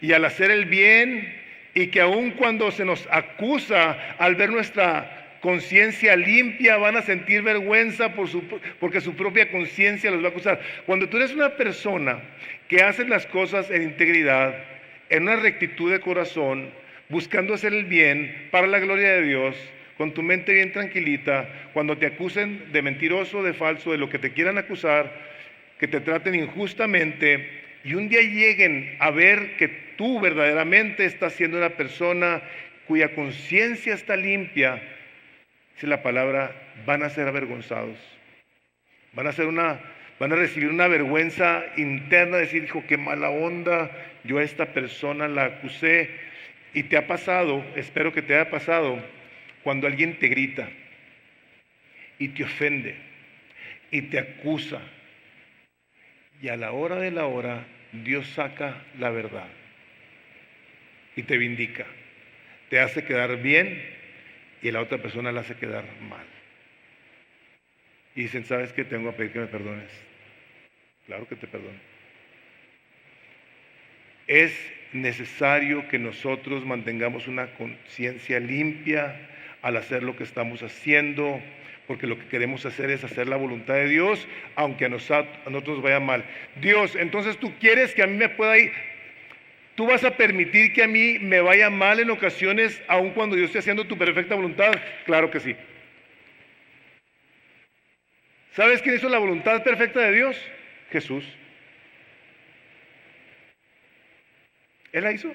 y al hacer el bien, y que aun cuando se nos acusa, al ver nuestra conciencia limpia, van a sentir vergüenza porque su propia conciencia los va a acusar. Cuando tú eres una persona que hace las cosas en integridad, en una rectitud de corazón, buscando hacer el bien para la gloria de Dios, con tu mente bien tranquilita, cuando te acusen de mentiroso, de falso, de lo que te quieran acusar, que te traten injustamente, y un día lleguen a ver que tú verdaderamente estás siendo una persona cuya conciencia está limpia, dice la palabra, van a ser avergonzados. Van a recibir una vergüenza interna, decir, hijo, qué mala onda, yo a esta persona la acusé. Y te ha pasado, espero que te haya pasado, cuando alguien te grita y te ofende y te acusa. Y a la hora de la hora, Dios saca la verdad y te vindica. Te hace quedar bien y a la otra persona la hace quedar mal. Y dicen, ¿sabes qué? Tengo que pedir que me perdones. Claro que te perdono. Es necesario que nosotros mantengamos una conciencia limpia al hacer lo que estamos haciendo, porque lo que queremos hacer es hacer la voluntad de Dios, aunque a nosotros vaya mal. Dios, entonces tú quieres que a mí me pueda ir, tú vas a permitir que a mí me vaya mal en ocasiones, aun cuando yo esté haciendo tu perfecta voluntad. Claro que sí. ¿Sabes quién hizo la voluntad perfecta de Dios? Jesús. Él la hizo.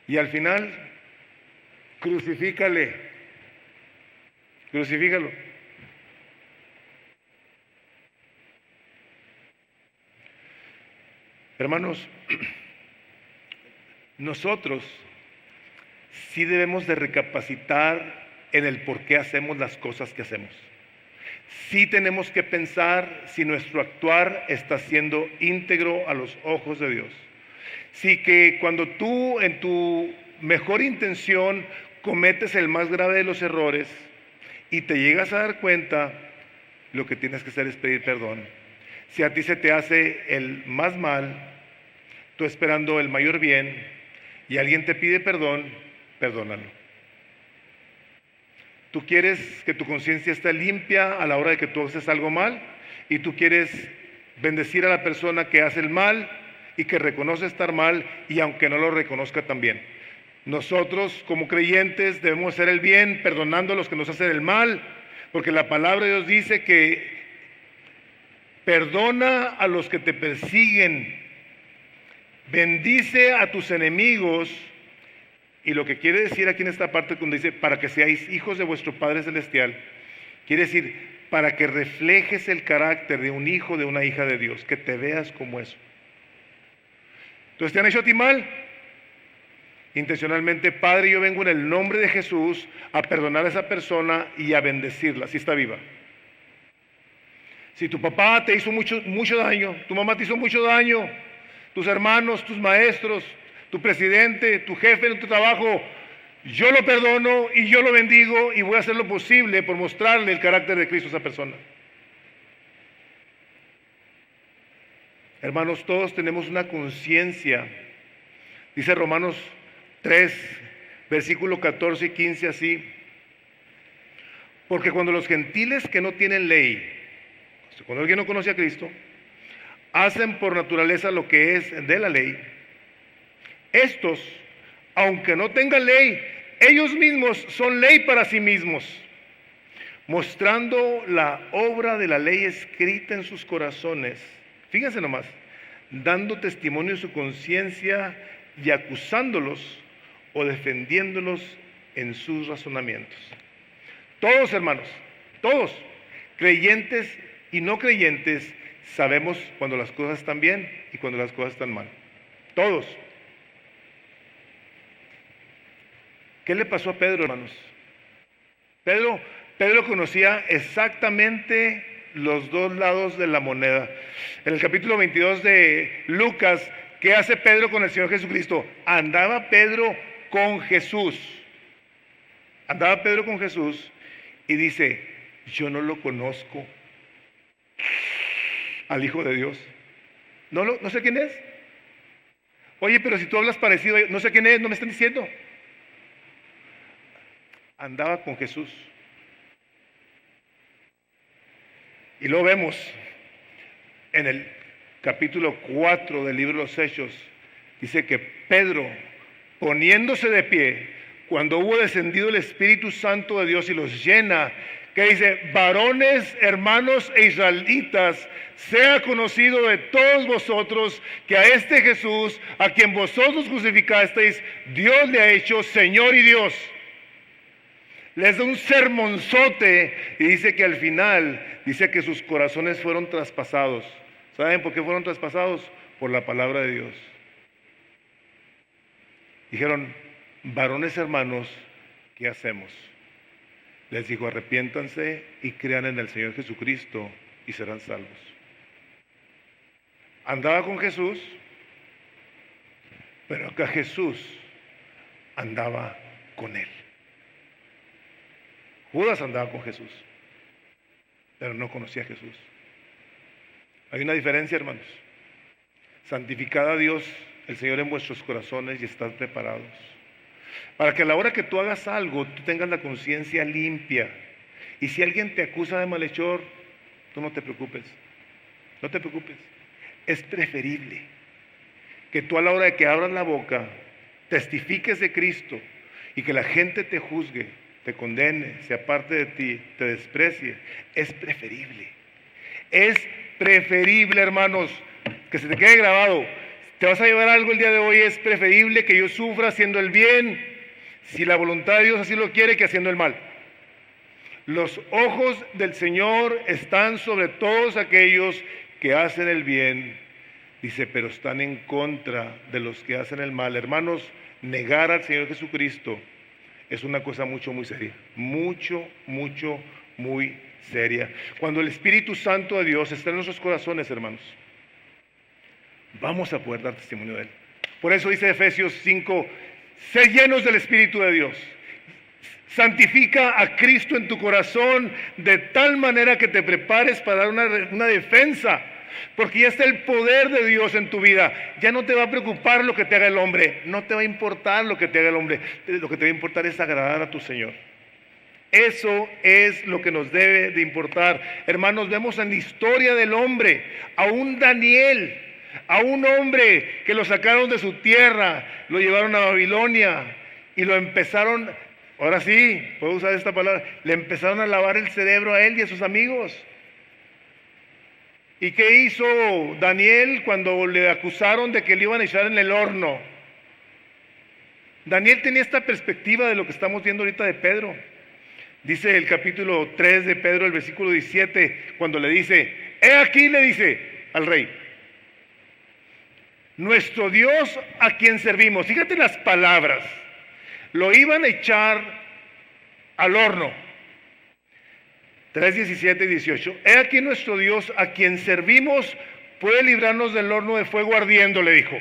Y al final, crucifícalo. Hermanos, nosotros sí debemos de recapacitar en el por qué hacemos las cosas que hacemos. Sí tenemos que pensar si nuestro actuar está siendo íntegro a los ojos de Dios. Sí, que cuando tú en tu mejor intención cometes el más grave de los errores y te llegas a dar cuenta, lo que tienes que hacer es pedir perdón. Si a ti se te hace el más mal, tú esperando el mayor bien, y alguien te pide perdón, perdónalo. Tú quieres que tu conciencia esté limpia a la hora de que tú haces algo mal, y tú quieres bendecir a la persona que hace el mal y que reconoce estar mal, y aunque no lo reconozca también. Nosotros como creyentes debemos hacer el bien perdonando a los que nos hacen el mal, porque la palabra de Dios dice que perdona a los que te persiguen, bendice a tus enemigos. Y lo que quiere decir aquí en esta parte cuando dice para que seáis hijos de vuestro Padre Celestial, quiere decir para que reflejes el carácter de un hijo, de una hija de Dios, que te veas como eso. Entonces, ¿te han hecho a ti mal? Intencionalmente, Padre, yo vengo en el nombre de Jesús a perdonar a esa persona y a bendecirla, si está viva. Si tu papá te hizo mucho daño, tu mamá te hizo mucho daño, tus hermanos, tus maestros, tu presidente, tu jefe en tu trabajo, yo lo perdono y yo lo bendigo y voy a hacer lo posible por mostrarle el carácter de Cristo a esa persona. Hermanos, todos tenemos una conciencia. Dice Romanos 3, versículo 14 y 15 así. Porque cuando los gentiles que no tienen ley, cuando alguien no conoce a Cristo, hacen por naturaleza lo que es de la ley, estos, aunque no tengan ley, ellos mismos son ley para sí mismos, mostrando la obra de la ley escrita en sus corazones. Fíjense nomás, dando testimonio de su conciencia y acusándolos o defendiéndolos en sus razonamientos. Todos, hermanos, todos, creyentes y no creyentes, sabemos cuando las cosas están bien y cuando las cosas están mal. Todos. ¿Qué le pasó a Pedro, hermanos? Pedro conocía exactamente los dos lados de la moneda. En el capítulo 22 de Lucas, ¿qué hace Pedro con el Señor Jesucristo? Andaba Pedro con Jesús. Andaba Pedro con Jesús y dice, yo no lo conozco al Hijo de Dios. No sé quién es. Oye, pero si tú hablas parecido, no sé quién es, no me están diciendo. Andaba con Jesús. Y lo vemos en el capítulo 4 del libro de los Hechos. Dice que Pedro poniéndose de pie, cuando hubo descendido el Espíritu Santo de Dios y los llena, que dice: varones, hermanos e israelitas, sea conocido de todos vosotros que a este Jesús, a quien vosotros crucificasteis, Dios le ha hecho Señor y Dios. Les da un sermonzote y dice que al final, dice que sus corazones fueron traspasados. ¿Saben por qué fueron traspasados? Por la palabra de Dios. Dijeron: varones hermanos, ¿qué hacemos? Les dijo: arrepiéntanse y crean en el Señor Jesucristo y serán salvos. Andaba con Jesús, pero acá Jesús andaba con él. Judas andaba con Jesús, pero no conocía a Jesús. Hay una diferencia, hermanos. Santificad a Dios, el Señor, en vuestros corazones y estad preparados, para que a la hora que tú hagas algo, tú tengas la conciencia limpia. Y si alguien te acusa de malhechor, tú no te preocupes. No te preocupes. Es preferible que tú, a la hora de que abras la boca, testifiques de Cristo y que la gente te juzgue, te condene, se aparte de ti, te desprecie. Es preferible. Es preferible, hermanos, que se te quede grabado. Te vas a llevar algo el día de hoy. Es preferible que yo sufra haciendo el bien, si la voluntad de Dios así lo quiere, que haciendo el mal. Los ojos del Señor están sobre todos aquellos que hacen el bien, dice, pero están en contra de los que hacen el mal. Hermanos, negar al Señor Jesucristo es una cosa muy seria. Muy seria. Cuando el Espíritu Santo de Dios está en nuestros corazones, hermanos, vamos a poder dar testimonio de Él. Por eso dice Efesios 5, sé llenos del Espíritu de Dios. Santifica a Cristo en tu corazón de tal manera que te prepares para dar una defensa, porque ya está el poder de Dios en tu vida. Ya no te va a preocupar lo que te haga el hombre, no te va a importar lo que te haga el hombre. Lo que te va a importar es agradar a tu Señor. Eso es lo que nos debe de importar. Hermanos, vemos en la historia del hombre a un Daniel, a un hombre que lo sacaron de su tierra, lo llevaron a Babilonia y lo empezaron, ahora sí, puedo usar esta palabra, le empezaron a lavar el cerebro a él y a sus amigos. ¿Y qué hizo Daniel cuando le acusaron de que le iban a echar en el horno? Daniel tenía esta perspectiva de lo que estamos viendo ahorita de Pedro. Dice el capítulo 3 de Pedro, el versículo 17, cuando le dice, he aquí, le dice al rey, nuestro Dios a quien servimos. Fíjate las palabras. Lo iban a echar al horno. 3, 17 y 18. He aquí nuestro Dios a quien servimos puede librarnos del horno de fuego ardiendo, le dijo.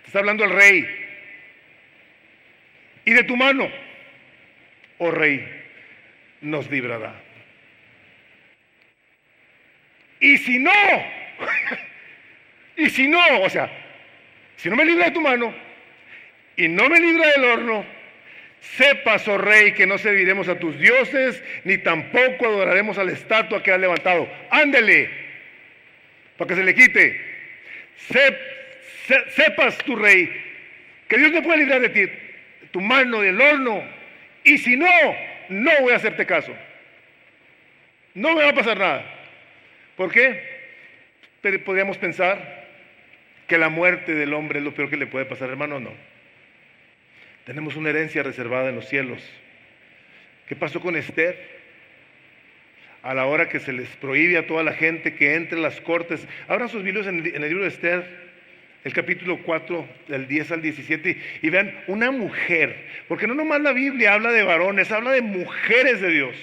Está hablando el rey. Y de tu mano, oh rey, nos librará. Y si no, o sea, si no me libra de tu mano y no me libra del horno, sepas, oh rey, que no serviremos a tus dioses, ni tampoco adoraremos a la estatua que has levantado. Ándele, para que se le quite. Sepas, tu rey, que Dios no puede librar de ti, tu mano del horno. Y si no, no voy a hacerte caso. No me va a pasar nada. ¿Por qué? Podríamos pensar que la muerte del hombre es lo peor que le puede pasar, hermano. No. Tenemos una herencia reservada en los cielos. ¿Qué pasó con Esther? A la hora que se les prohíbe a toda la gente que entre a las cortes. Abran sus Biblias en el libro de Esther, el capítulo 4, del 10 al 17, y vean una mujer, porque no nomás la Biblia habla de varones, habla de mujeres de Dios,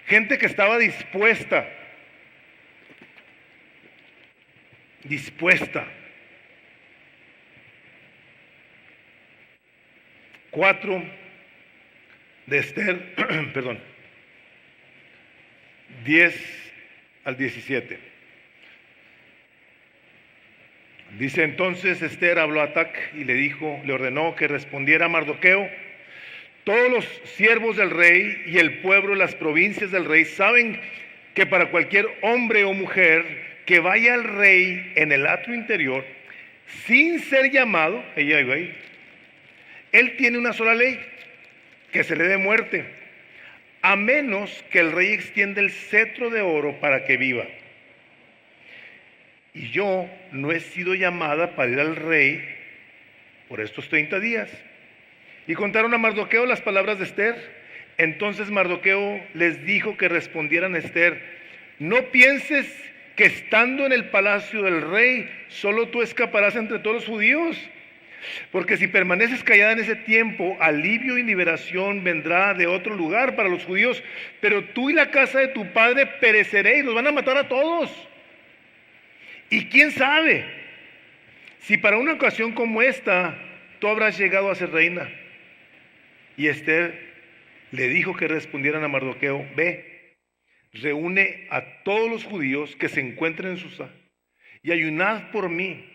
gente que estaba dispuesta 4 de Esther, perdón, 10 al 17. Dice, entonces Esther habló a Atac y le ordenó que respondiera a Mardoqueo. Todos los siervos del rey y el pueblo de las provincias del rey saben que para cualquier hombre o mujer que vaya al rey en el atrio interior, sin ser llamado, él tiene una sola ley, que se le dé muerte, a menos que el rey extienda el cetro de oro para que viva. Y yo no he sido llamada para ir al rey por estos 30 días. Y contaron a Mardoqueo las palabras de Esther. Entonces Mardoqueo les dijo que respondieran a Esther: no pienses que estando en el palacio del rey, solo tú escaparás entre todos los judíos. Porque si permaneces callada en ese tiempo, alivio y liberación vendrá de otro lugar para los judíos, pero tú y la casa de tu padre pereceréis, los van a matar a todos. Y quién sabe si para una ocasión como esta tú habrás llegado a ser reina. Y Esther le dijo que respondieran a Mardoqueo: ve, reúne a todos los judíos que se encuentren en Susa y ayunad por mí.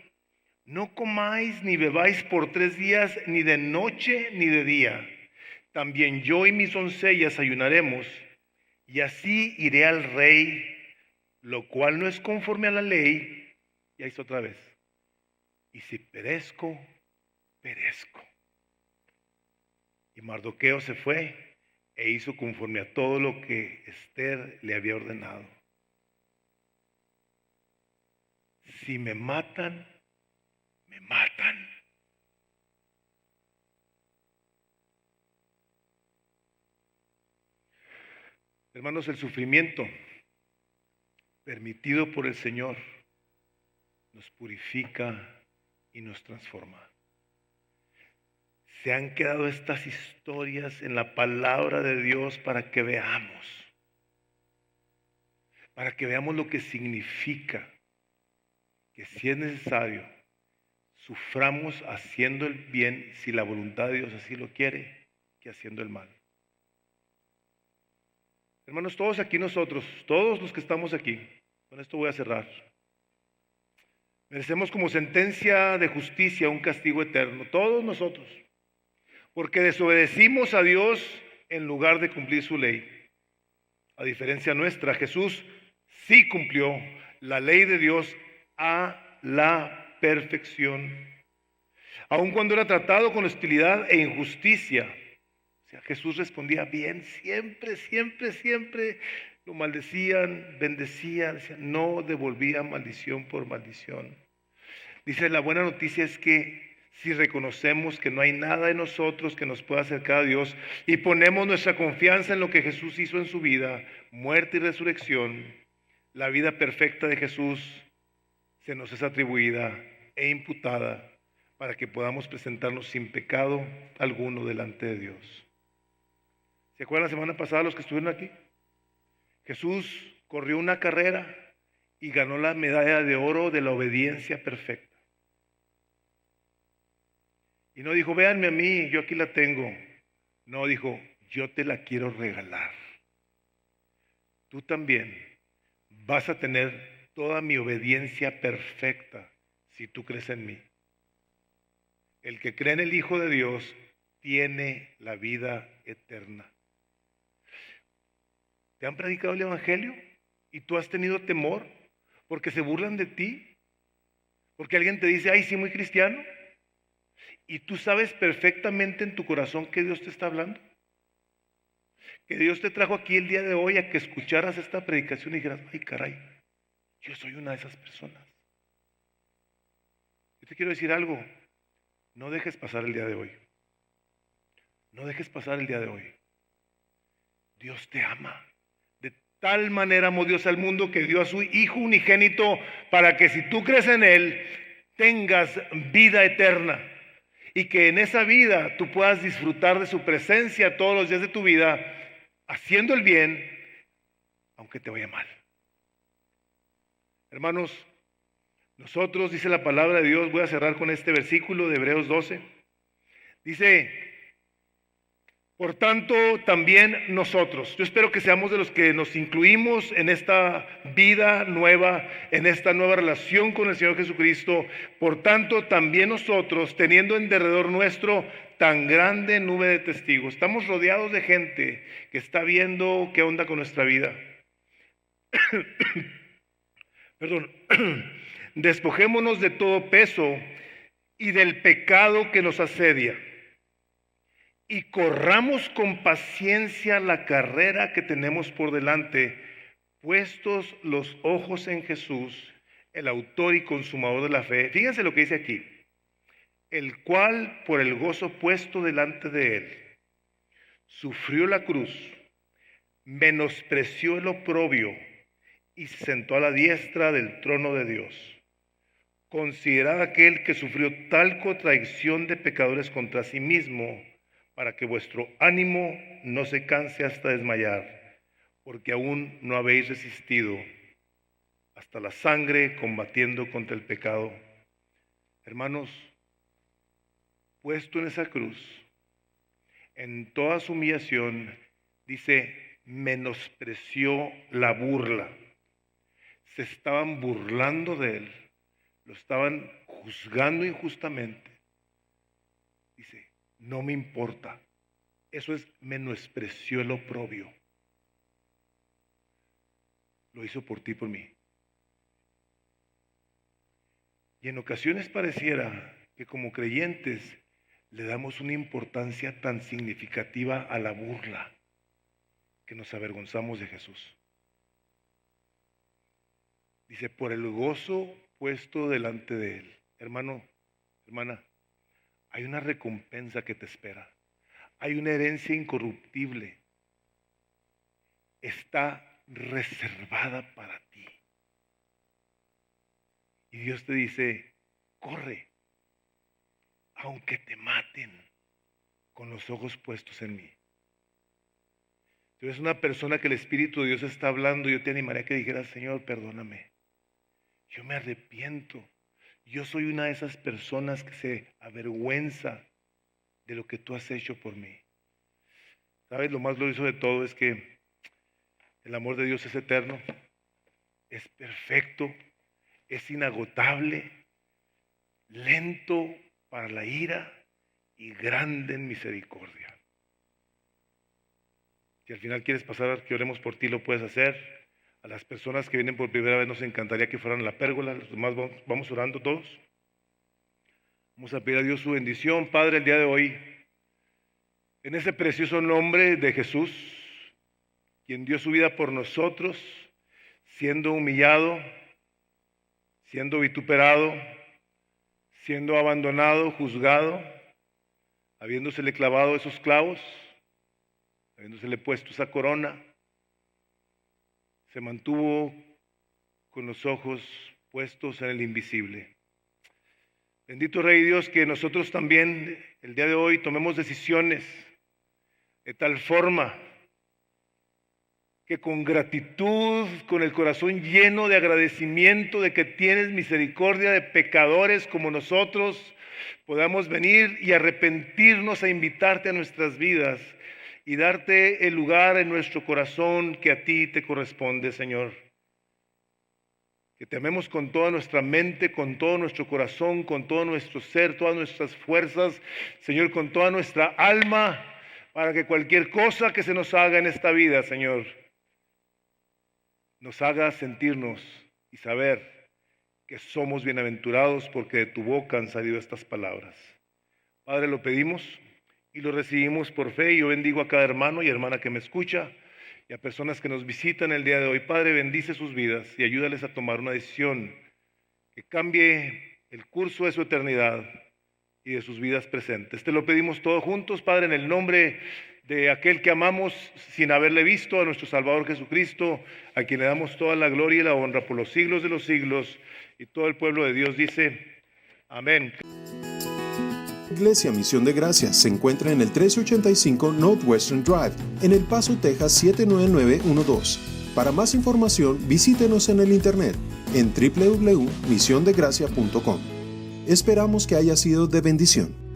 No comáis ni bebáis por 3 días, ni de noche ni de día. También yo y mis doncellas ayunaremos, y así iré al rey, lo cual no es conforme a la ley. Y ahí está otra vez. Y si perezco, perezco. Y Mardoqueo se fue e hizo conforme a todo lo que Esther le había ordenado. Si me matan, me matan. Hermanos, el sufrimiento permitido por el Señor nos purifica y nos transforma. Se han quedado estas historias en la palabra de Dios para que veamos lo que significa que si es necesario, suframos haciendo el bien, si la voluntad de Dios así lo quiere, que haciendo el mal. Hermanos, todos aquí nosotros, todos los que estamos aquí, con esto voy a cerrar, merecemos como sentencia de justicia un castigo eterno, todos nosotros, porque desobedecimos a Dios en lugar de cumplir su ley. A diferencia nuestra, Jesús sí cumplió la ley de Dios a la perfección. Aun cuando era tratado con hostilidad e injusticia, o sea, Jesús respondía bien, siempre lo maldecían, bendecían, decían, no devolvía maldición por maldición. Dice, la buena noticia es que si reconocemos que no hay nada en nosotros que nos pueda acercar a Dios y ponemos nuestra confianza en lo que Jesús hizo en su vida, muerte y resurrección, la vida perfecta de Jesús se nos es atribuida e imputada para que podamos presentarnos sin pecado alguno delante de Dios. ¿Se acuerdan la semana pasada los que estuvieron aquí? Jesús corrió una carrera y ganó la medalla de oro de la obediencia perfecta. Y no dijo, véanme a mí, yo aquí la tengo. No, dijo, yo te la quiero regalar. Tú también vas a tener toda mi obediencia perfecta si tú crees en mí. El que cree en el Hijo de Dios tiene la vida eterna. ¿Te han predicado el Evangelio y tú has tenido temor porque se burlan de ti? Porque alguien te dice, ay, sí, muy cristiano. Y tú sabes perfectamente en tu corazón que Dios te está hablando. Que Dios te trajo aquí el día de hoy a que escucharas esta predicación y dijeras, ay, caray, yo soy una de esas personas. Yo te quiero decir algo, no dejes pasar el día de hoy. No dejes pasar el día de hoy. Dios te ama. De tal manera amó Dios al mundo que dio a su Hijo unigénito para que si tú crees en Él, tengas vida eterna. Y que en esa vida tú puedas disfrutar de su presencia todos los días de tu vida, haciendo el bien, aunque te vaya mal. Hermanos, nosotros, dice la palabra de Dios, voy a cerrar con este versículo de Hebreos 12. Dice, por tanto, también nosotros, yo espero que seamos de los que nos incluimos en esta vida nueva, en esta nueva relación con el Señor Jesucristo. Por tanto, también nosotros, teniendo en derredor nuestro tan grande nube de testigos, estamos rodeados de gente que está viendo qué onda con nuestra vida. Perdón. Despojémonos de todo peso y del pecado que nos asedia, y corramos con paciencia la carrera que tenemos por delante, puestos los ojos en Jesús, el autor y consumador de la fe. Fíjense lo que dice aquí: el cual, por el gozo puesto delante de él, sufrió la cruz, menospreció el oprobio y se sentó a la diestra del trono de Dios. Considerad aquel que sufrió tal contradicción de pecadores contra sí mismo, para que vuestro ánimo no se canse hasta desmayar, porque aún no habéis resistido hasta la sangre combatiendo contra el pecado. Hermanos, puesto en esa cruz, en toda su humillación, dice, menospreció la burla. Se estaban burlando de él, lo estaban juzgando injustamente. Dice, no me importa. Eso es, menospreció el oprobio. Lo hizo por ti y por mí. Y en ocasiones pareciera que como creyentes le damos una importancia tan significativa a la burla que nos avergonzamos de Jesús. Dice, por el gozo puesto delante de él. Hermano, hermana, hay una recompensa que te espera. Hay una herencia incorruptible. Está reservada para ti. Y Dios te dice, corre, aunque te maten, con los ojos puestos en mí. Si eres una persona que el Espíritu de Dios está hablando, yo te animaría a que dijeras, Señor, perdóname. Yo me arrepiento. Yo soy una de esas personas que se avergüenza de lo que tú has hecho por mí. ¿Sabes? Lo más glorioso de todo es que el amor de Dios es eterno, es perfecto, es inagotable, lento para la ira y grande en misericordia. Si al final quieres pasar que oremos por ti, lo puedes hacer. A las personas que vienen por primera vez nos encantaría que fueran a la pérgola. Los demás vamos orando todos. Vamos a pedir a Dios su bendición, Padre, el día de hoy, en ese precioso nombre de Jesús, quien dio su vida por nosotros, siendo humillado, siendo vituperado, siendo abandonado, juzgado, habiéndosele clavado esos clavos, habiéndosele puesto esa corona, se mantuvo con los ojos puestos en el invisible. Bendito Rey Dios, que nosotros también el día de hoy tomemos decisiones de tal forma que con gratitud, con el corazón lleno de agradecimiento de que tienes misericordia de pecadores como nosotros, podamos venir y arrepentirnos a invitarte a nuestras vidas y darte el lugar en nuestro corazón que a ti te corresponde, Señor. Que te amemos con toda nuestra mente, con todo nuestro corazón, con todo nuestro ser, todas nuestras fuerzas, Señor, con toda nuestra alma, para que cualquier cosa que se nos haga en esta vida, Señor, nos haga sentirnos y saber que somos bienaventurados porque de tu boca han salido estas palabras. Padre, lo pedimos y lo recibimos por fe. Y yo bendigo a cada hermano y hermana que me escucha y a personas que nos visitan el día de hoy. Padre, bendice sus vidas y ayúdales a tomar una decisión que cambie el curso de su eternidad y de sus vidas presentes. Te lo pedimos todos juntos, Padre, en el nombre de aquel que amamos sin haberle visto, a nuestro Salvador Jesucristo, a quien le damos toda la gloria y la honra por los siglos de los siglos. Y todo el pueblo de Dios dice, amén. Iglesia Misión de Gracia se encuentra en el 1385 Northwestern Drive, en El Paso, Texas 79912. Para más información, visítenos en el internet en www.misiondegracia.com. Esperamos que haya sido de bendición.